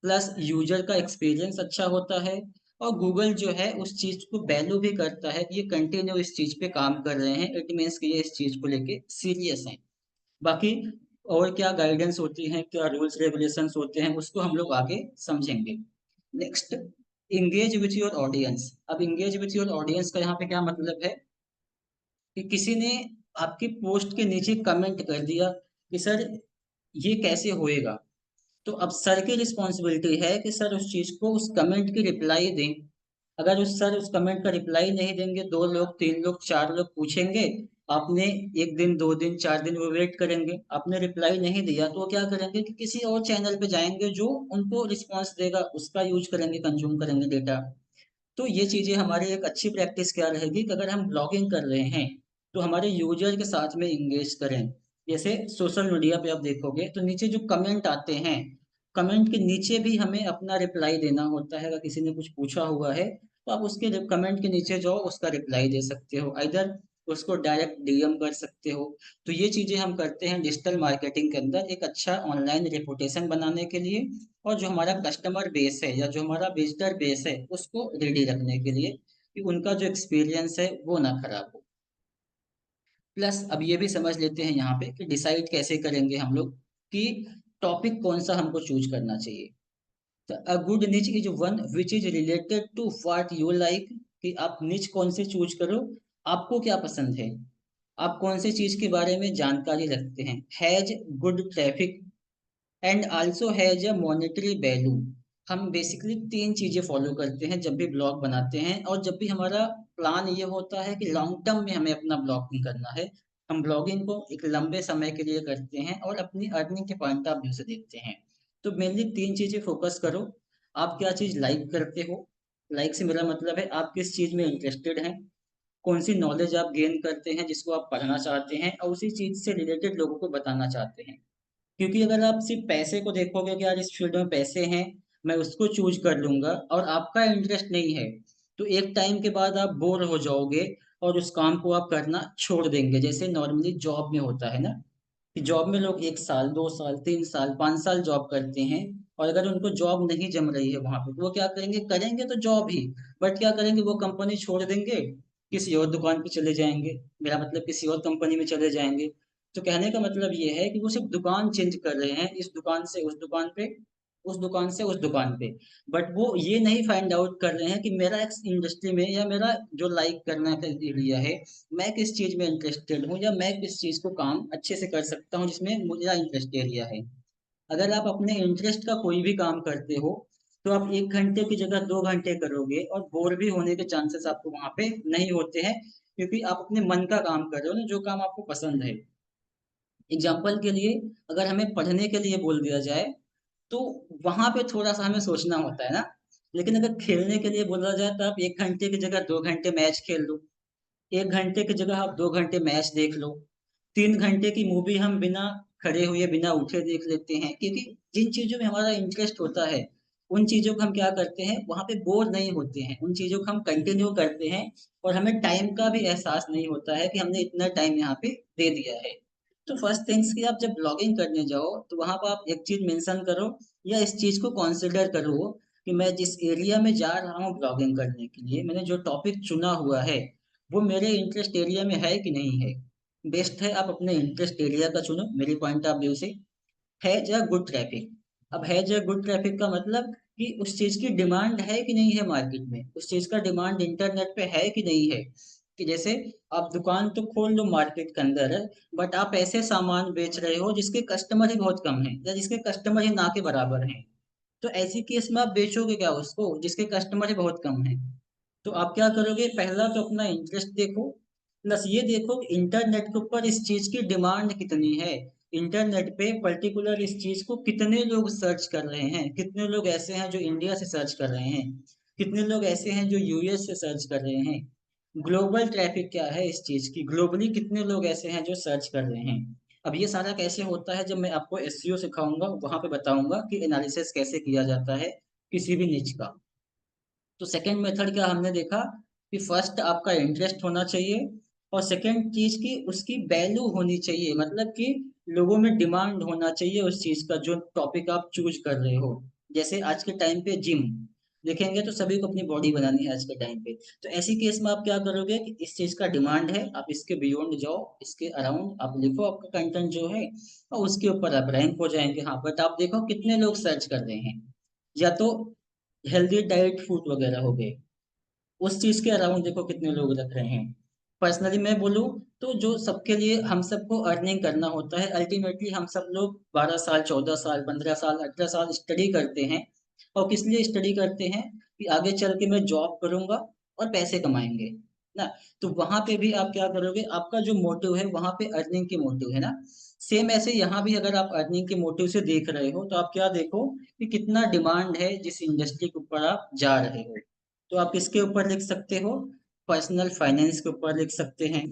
प्लस यूजर का एक्सपीरियंस अच्छा होता है, और गूगल जो है उस चीज को वैल्यू भी करता है कि ये कंटिन्यू इस चीज पे काम कर रहे हैं, इट मीन्स कि ये इस चीज को लेके सीरियस हैं। बाकी और क्या गाइडेंस होती है, क्या रूल्स रेगुलेशंस होते हैं, उसको हम लोग आगे समझेंगे। Next, engage with your audience. अब इंगेज विथ योर ऑडियंस का यहाँ पे क्या मतलब है कि किसी ने आपकी पोस्ट के नीचे कमेंट कर दिया कि सर ये कैसे होएगा, तो अब सर की रिस्पॉन्सिबिलिटी है कि सर उस चीज को, उस कमेंट की रिप्लाई दें। अगर उस सर उस कमेंट का रिप्लाई नहीं देंगे, 2 लोग 3 लोग 4 लोग पूछेंगे, आपने 1 दिन 2 दिन 4 दिन वो वेट करेंगे, आपने रिप्लाई नहीं दिया, तो वो क्या करेंगे कि किसी और चैनल पे जाएंगे जो उनको रिस्पॉन्स देगा, उसका यूज करेंगे, कंज्यूम करेंगे डेटा। तो ये चीजें हमारी एक अच्छी प्रैक्टिस क्या रहेगी कि अगर हम ब्लॉगिंग कर रहे हैं तो हमारे यूजर के साथ में इंगेज करें। जैसे सोशल मीडिया पे आप देखोगे तो नीचे जो कमेंट आते हैं, कमेंट के नीचे भी हमें अपना रिप्लाई देना होता है। अगर किसी ने कुछ पूछा हुआ है तो आप उसके कमेंट के नीचे जाओ, उसका रिप्लाई दे सकते हो, इधर उसको डायरेक्ट डीएम कर सकते हो। तो ये चीजें हम करते हैं डिजिटल मार्केटिंग के अंदर एक अच्छा ऑनलाइन रेपुटेशन बनाने के लिए, और जो हमारा कस्टमर बेस है या जो हमारा विजिटर बेस है उसको रेडी रखने के लिए कि उनका जो एक्सपीरियंस है वो ना खराब हो। प्लस अब ये भी समझ लेते हैं यहाँ पे कि डिसाइड कैसे करेंगे हम लोग कि टॉपिक कौन सा हमको चूज करना चाहिए। तो a good niche is one which is related to what you like, कि आप निच कौन से चूज करो, आपको क्या पसंद है, आप कौन से चीज के बारे में जानकारी रखते हैं। Has good traffic and also has a monetary value. हम बेसिकली 3 चीजें फॉलो करते हैं जब भी ब्लॉग बनाते हैं, और जब भी हमारा प्लान ये होता है कि लॉन्ग टर्म में हमें अपना ब्लॉगिंग करना है, हम ब्लॉगिंग को एक लंबे समय के लिए करते हैं और अपनी अर्निंग के पॉइंट ऑफ व्यू से देखते हैं। तो मेनली 3 चीजें फोकस करो। आप क्या चीज लाइक करते हो, लाइक से मेरा मतलब है आप किस चीज में इंटरेस्टेड हैं, कौन सी नॉलेज आप गेन करते हैं जिसको आप पढ़ना चाहते हैं और उसी चीज से रिलेटेड लोगों को बताना चाहते हैं। क्योंकि अगर आप सिर्फ पैसे को देखोगे कि यार इस फील्ड में पैसे हैं, मैं उसको चूज कर लूंगा, और आपका इंटरेस्ट नहीं है, तो एक टाइम के बाद आप बोर हो जाओगे और उस काम को आप करना छोड़ देंगे। जैसे नॉर्मली जॉब में होता है ना, कि जॉब में लोग 1 साल 2 साल 3 साल 5 साल जॉब करते हैं, और अगर उनको जॉब नहीं जम रही है वहां पे तो वो क्या करेंगे, करेंगे तो जॉब ही, बट क्या करेंगे, वो कंपनी छोड़ देंगे, किसी और दुकान पे चले जाएंगे, मेरा मतलब किसी और कंपनी में चले जाएंगे। तो कहने का मतलब ये है कि वो सिर्फ दुकान चेंज कर रहे हैं, इस दुकान से उस दुकान पे, उस दुकान से उस दुकान पे, बट वो ये नहीं फाइंड आउट कर रहे हैं कि मेरा इस इंडस्ट्री में या मेरा जो लाइक करना का एरिया है, मैं किस चीज में इंटरेस्टेड हूँ या मैं किस चीज को काम अच्छे से कर सकता हूँ जिसमें मेरा इंटरेस्ट एरिया है। अगर आप अपने इंटरेस्ट का कोई भी काम करते हो तो आप 1 घंटे की जगह 2 घंटे करोगे, और बोर भी होने के चांसेस आपको वहां पे नहीं होते हैं, क्योंकि आप अपने मन का काम कर रहे हो ना, जो काम आपको पसंद है। एग्जाम्पल के लिए, अगर हमें पढ़ने के लिए बोल दिया जाए तो वहां पे थोड़ा सा हमें सोचना होता है ना, लेकिन अगर खेलने के लिए बोला जाए तो आप 1 घंटे की जगह 2 घंटे मैच खेल लो, 1 घंटे की जगह आप 2 घंटे मैच देख लो, 3 घंटे की मूवी हम बिना खड़े हुए बिना उठे देख लेते हैं, क्योंकि जिन चीजों में हमारा इंटरेस्ट होता है उन चीजों को हम क्या करते हैं, वहां पे बोर नहीं होते हैं, उन चीजों को हम कंटिन्यू करते हैं, और हमें टाइम का भी एहसास नहीं होता है कि हमने इतना टाइम यहाँ पे दे दिया है। तो फर्स्ट थिंग्स कि आप जब ब्लॉगिंग करने जाओ तो वहां पर आप एक चीज मेंशन करो, या इस चीज को कंसिडर करो कि मैं जिस एरिया में जा रहा हूँ ब्लॉगिंग करने के लिए, मैंने जो टॉपिक चुना हुआ है वो मेरे इंटरेस्ट एरिया में है कि नहीं है। बेस्ट है आप अपने इंटरेस्ट एरिया का चुनो मेरे पॉइंट ऑफ व्यू से। है या गुड ट्रैफिक। अब है या गुड ट्रैफिक का मतलब कि उस चीज की डिमांड है कि नहीं है मार्केट में, उस चीज का डिमांड इंटरनेट पे है कि नहीं है। कि जैसे आप दुकान तो खोल लो मार्केट के अंदर है, बट आप ऐसे सामान बेच रहे हो जिसके कस्टमर ही बहुत कम है, या जिसके कस्टमर ही ना के बराबर हैं, तो ऐसी केस में आप बेचोगे क्या उसको जिसके कस्टमर ही बहुत कम है। तो आप क्या करोगे, पहला तो अपना इंटरेस्ट देखो, प्लस ये देखो कि इंटरनेट के ऊपर इस चीज की डिमांड कितनी है, इंटरनेट पे पर्टिकुलर इस चीज को कितने लोग सर्च कर रहे हैं, कितने लोग ऐसे हैं जो इंडिया से सर्च कर रहे हैं, कितने लोग ऐसे हैं जो यूएस से सर्च कर रहे हैं। ग्लोबल ट्रैफिक क्या है इस चीज की, ग्लोबली कितने लोग ऐसे हैं जो सर्च कर रहे हैं। अब ये सारा कैसे होता है, जब मैं आपको एसईओ सिखाऊंगा वहां पे बताऊंगा कि एनालिसिस कैसे किया जाता है किसी भी निच का। तो सेकंड मेथड क्या हमने देखा कि फर्स्ट आपका इंटरेस्ट होना चाहिए, और सेकंड चीज की उसकी वैल्यू होनी चाहिए, मतलब कि लोगों में डिमांड होना चाहिए उस चीज का जो टॉपिक आप चूज कर रहे हो। जैसे आज के टाइम पे जिम देखेंगे तो सभी को अपनी बॉडी बनानी है आज के टाइम पे। तो ऐसी केस में आप क्या करोगे कि इस चीज का डिमांड है, आप इसके बियॉन्ड जाओ, इसके अराउंड आप लिखो आपका कंटेंट जो है, और उसके ऊपर आप रैंक हो जाएंगे। हाँ, बट आप देखो कितने लोग सर्च कर रहे हैं। या तो हेल्दी डाइट फूड वगैरह हो गए, उस चीज के अराउंड देखो कितने लोग रख रहे हैं। पर्सनली मैं बोलूं तो जो सबके लिए हम सबको अर्निंग करना होता है, अल्टीमेटली हम सब लोग 12 साल 14 साल 15 साल 18 साल स्टडी करते हैं। और किस लिए स्टडी करते हैं कि आगे चल के मैं जॉब करूंगा और पैसे कमाएंगे ना। तो वहां पे भी आप क्या करोगे, आपका जो मोटिव है वहां पे अर्निंग के मोटिव है ना। सेम ऐसे यहाँ भी अगर आप अर्निंग के मोटिव से देख रहे हो तो आप क्या देखो कि कितना डिमांड है जिस इंडस्ट्री के ऊपर आप जा रहे हो। तो आप इसके ऊपर लिख सकते हो, पर्सनल फाइनेंस के ऊपर लिख सकते हैं,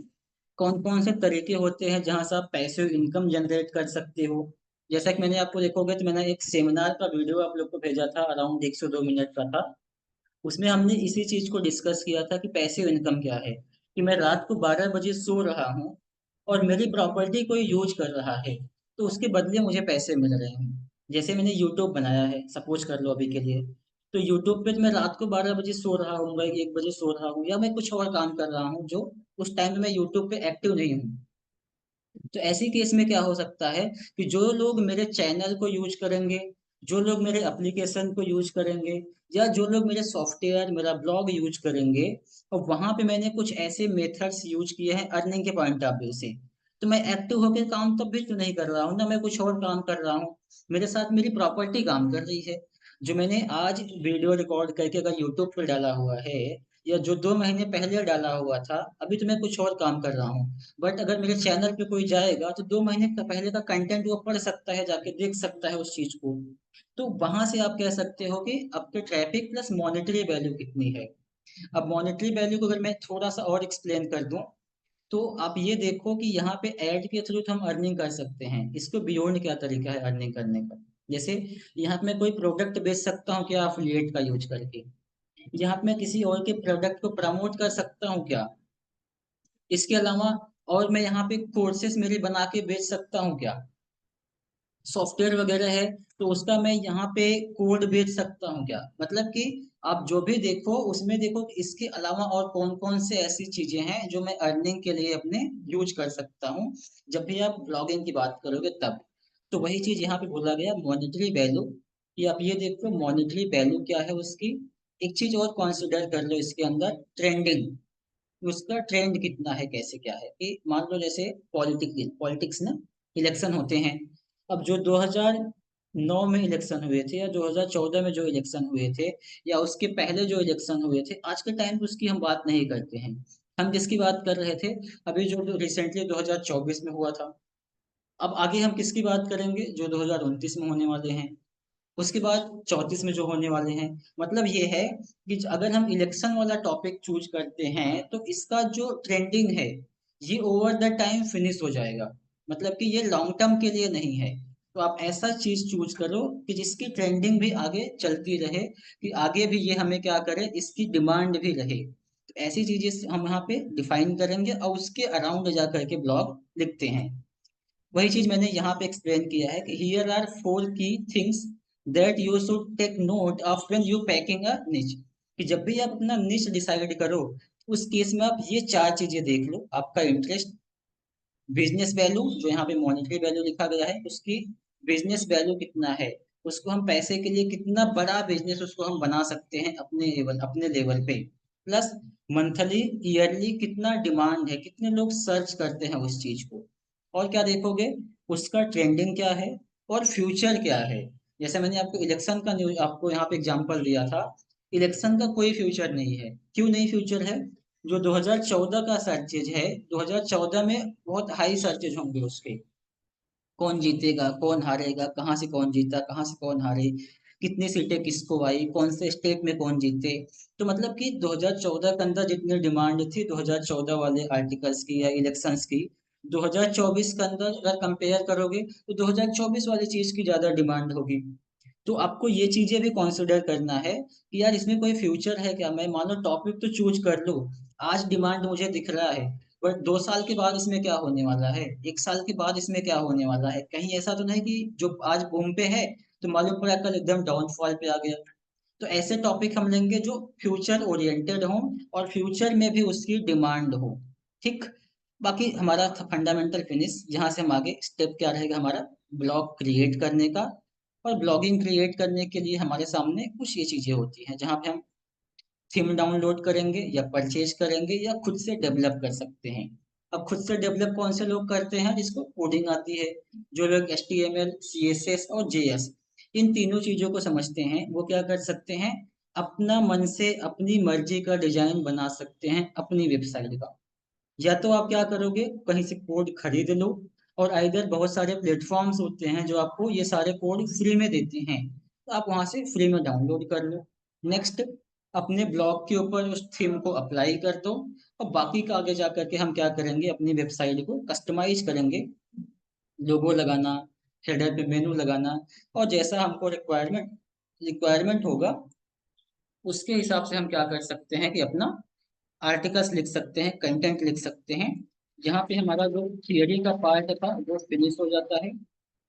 कौन कौन से तरीके होते हैं जहां से आप पैसिव इनकम जनरेट कर सकते हो। जैसा कि मैंने आपको देखोगे तो मैंने एक सेमिनार का वीडियो आप लोग को भेजा था, अराउंड 102 मिनट का था। उसमें हमने इसी चीज को डिस्कस किया था कि पैसिव इनकम क्या है, कि मैं रात को 12 बजे सो रहा हूँ और मेरी प्रॉपर्टी कोई यूज कर रहा है, तो उसके बदले मुझे पैसे मिल रहे हैं। जैसे मैंने यूट्यूब बनाया है, सपोज कर लो अभी के लिए, तो यूट्यूब पे मैं रात को 12 बजे सो रहा हूँ, 1 बजे सो रहा हूँ, या मैं कुछ और काम कर रहा हूँ जो उस टाइम में मैं यूट्यूब पे एक्टिव नहीं हूँ। तो ऐसी केस में क्या हो सकता है कि जो लोग मेरे चैनल को यूज करेंगे, जो लोग मेरे एप्लीकेशन को यूज करेंगे, या जो लोग मेरे सॉफ्टवेयर मेरा ब्लॉग यूज करेंगे, और वहां पे मैंने कुछ ऐसे मेथड्स यूज किए हैं अर्निंग के पॉइंट ऑफ व्यू से, तो मैं एक्टिव होकर काम तब भी तो नहीं कर रहा हूँ ना, मैं कुछ और काम कर रहा हूँ। मेरे साथ मेरी प्रॉपर्टी काम कर रही है। जो मैंने आज वीडियो रिकॉर्ड करके अगर यूट्यूब पर डाला हुआ है, या जो 2 महीने पहले डाला हुआ था, अभी तो मैं कुछ और काम कर रहा हूँ। बट अगर मेरे चैनल पे कोई जाएगा तो 2 महीने का पहले का कंटेंट वो पढ़ सकता है, जाके देख सकता है उस चीज को। तो वहां से आप कह सकते हो कि आपके ट्रैफिक प्लस मॉनेटरी वैल्यू कितनी है। अब मॉनेटरी वैल्यू को अगर मैं थोड़ा सा और एक्सप्लेन कर दूं, तो आप ये देखो कि यहाँ पे ऐड के थ्रू हम अर्निंग कर सकते हैं। इसको बियॉन्ड क्या तरीका है अर्निंग करने का, जैसे यहाँ पे मैं कोई प्रोडक्ट बेच सकता हूँ क्या अफिलिएट का यूज करके, यहाँ पे मैं किसी और के प्रोडक्ट को प्रमोट कर सकता हूँ क्या, इसके अलावा और मैं यहाँ पे कोर्सेस मेरे बना के बेच सकता हूँ क्या, सॉफ्टवेयर वगैरह है तो उसका मैं यहाँ पे कोड बेच सकता हूँ क्या। मतलब कि आप जो भी देखो उसमें देखो कि इसके अलावा और कौन कौन से ऐसी चीजें हैं जो मैं अर्निंग के लिए अपने यूज कर सकता हूँ। जब भी आप ब्लॉगिंग की बात करोगे तब, तो वही चीज यहाँ पे बोला गया मॉनेटरी वैल्यू, कि आप ये देखो मॉनेटरी वैल्यू क्या है उसकी। एक चीज और कंसिडर कर लो इसके अंदर, ट्रेंडिंग, उसका ट्रेंड कितना है, कैसे क्या है, कि मान लो जैसे पॉलिटिक्स पॉलिटिक्स ना, इलेक्शन होते हैं। अब जो 2009 में इलेक्शन हुए थे, या 2014 में जो इलेक्शन हुए थे, या उसके पहले जो इलेक्शन हुए थे, आज के टाइम पे उसकी हम बात नहीं करते हैं। हम किसकी बात कर रहे थे, अभी जो रिसेंटली 2024 में हुआ था। अब आगे हम किसकी बात करेंगे, जो 2029 में होने वाले हैं, उसके बाद 34 में जो होने वाले हैं। मतलब ये है कि अगर हम इलेक्शन वाला टॉपिक चूज करते हैं तो इसका जो ट्रेंडिंग है ये ओवर द टाइम फिनिश हो जाएगा, मतलब कि ये लॉन्ग टर्म के लिए नहीं है। तो आप ऐसा चीज चूज करो कि जिसकी ट्रेंडिंग भी आगे चलती रहे, कि आगे भी ये हमें क्या करे, इसकी डिमांड भी रहे। तो ऐसी चीजें हम यहाँ पे डिफाइन करेंगे और उसके अराउंड जा करके ब्लॉग लिखते हैं। वही चीज मैंने यहाँ पे एक्सप्लेन किया है कि here are 4 key things that you should take note of when you packing a niche, कि जब भी आप अपना निच डिसाइड करो उस केस में आप ये 4 चीजें देख लो, आपका इंटरेस्ट, बिजनेस वैल्यू जो यहाँ पे मॉनेटरी वैल्यू लिखा गया है उसकी, बिजनेस वैल्यू कितना है, उसको हम पैसे के लिए कितना बड़ा बिजनेस उसको हम बना सकते हैं अपने लेवल पे, प्लस मंथली ईयरली कितना डिमांड है, कितने लोग सर्च करते हैं उस चीज को। और क्या देखोगे, उसका ट्रेंडिंग क्या है और फ्यूचर क्या है। जैसे मैंने आपको इलेक्शन का न्यूज आपको यहाँ पे एग्जांपल दिया था, इलेक्शन का कोई फ्यूचर नहीं है। क्यों नहीं फ्यूचर है, जो 2014 का सर्चेज है, 2014 में बहुत हाई सर्चेज होंगे उसके, कौन जीतेगा कौन हारेगा, कहाँ से कौन जीता कहाँ से कौन हारे, कितनी सीटें किसको आई, कौन से स्टेट में कौन जीते। तो मतलब कि 2014 के अंदर जितनी डिमांड थी 2014 वाले आर्टिकल्स की या इलेक्शंस की, 2024 के अंदर अगर कंपेयर करोगे तो 2024 वाली चीज की ज्यादा डिमांड होगी। तो आपको ये चीजें भी कंसिडर करना है कि यार इसमें कोई फ्यूचर है क्या। मैं मान लो टॉपिक तो चूज कर लूं, आज डिमांड मुझे दिख रहा है, बट 2 साल के बाद इसमें क्या होने वाला है, 1 साल के बाद इसमें क्या होने वाला है। कहीं ऐसा तो नहीं कि जो आज बूम पे है तो मालूम पड़ा कल एकदम डाउनफॉल पे आ गया। तो ऐसे टॉपिक हम लेंगे जो फ्यूचर ओरिएंटेड हो और फ्यूचर में भी उसकी डिमांड हो। ठीक। बाकी हमारा फंडामेंटल फिनिश, यहाँ से हम आगे स्टेप क्या रहेगा हमारा, ब्लॉग क्रिएट करने का। और ब्लॉगिंग क्रिएट करने के लिए हमारे सामने कुछ ये चीजें होती हैं जहाँ पे हम थीम डाउनलोड करेंगे या परचेज करेंगे या खुद से डेवलप कर सकते हैं। अब खुद से डेवलप कौन से लोग करते हैं, जिसको कोडिंग आती है, जो लोग HTML CSS और JS इन तीनों चीजों को समझते हैं, वो क्या कर सकते हैं, अपना मन से अपनी मर्जी का डिजाइन बना सकते हैं अपनी वेबसाइट का। या तो आप क्या करोगे, कहीं से कोड खरीद लो, और आइदर बहुत सारे प्लेटफॉर्म्स होते हैं जो आपको ये सारे कोड फ्री में देते हैं, तो आप वहां से फ्री में डाउनलोड कर लो। नेक्स्ट, अपने ब्लॉग के ऊपर उस थीम को अप्लाई कर दो। और बाकी का आगे जा करके हम क्या करेंगे, अपनी वेबसाइट को कस्टमाइज करेंगे, लोगो लगाना, हेडर पे मेनू लगाना, और जैसा हमको रिक्वायरमेंट रिक्वायरमेंट होगा उसके हिसाब से हम क्या कर सकते हैं कि अपना आर्टिकल्स लिख सकते हैं, कंटेंट लिख सकते हैं। यहाँ पे हमारा जो थियरी का पार्ट था वो फिनिश हो जाता है।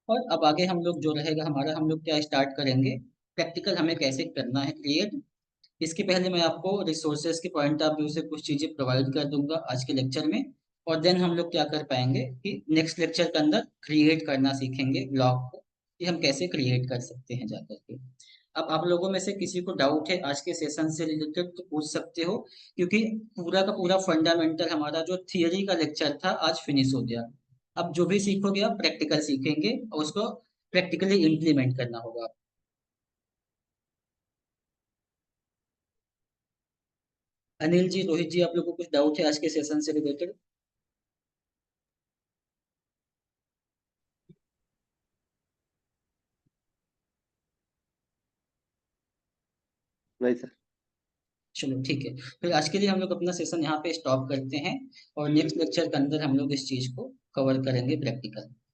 और अब आगे हम लोग जो रहेगा हमारा, हम लोग क्या स्टार्ट करेंगे, प्रैक्टिकल हमें कैसे करना है क्रिएट। इसके पहले मैं आपको रिसोर्सेज के पॉइंट ऑफ व्यू से कुछ चीजें प्रोवाइड कर दूंगा आज के लेक्चर में। और देन हम लोग क्या कर पाएंगे कि नेक्स्ट लेक्चर के अंदर क्रिएट करना सीखेंगे ब्लॉग को, कि हम कैसे क्रिएट कर सकते हैं जाकर के। अब आप लोगों में से किसी को डाउट है आज के सेशन से रिलेटेड तो पूछ सकते हो, क्योंकि पूरा का पूरा फंडामेंटल हमारा जो थियरी का लेक्चर था आज फिनिश हो गया। अब जो भी सीखोगे आप प्रैक्टिकल सीखेंगे और उसको प्रैक्टिकली इम्प्लीमेंट करना होगा। अनिल जी, रोहित जी, आप लोगों को कुछ डाउट है आज के सेशन से रिलेटेड? नहीं सर। चलो ठीक है, फिर आज के लिए हम लोग अपना सेशन यहाँ पे स्टॉप करते हैं, और नेक्स्ट लेक्चर के अंदर हम लोग इस चीज को कवर करेंगे प्रैक्टिकल।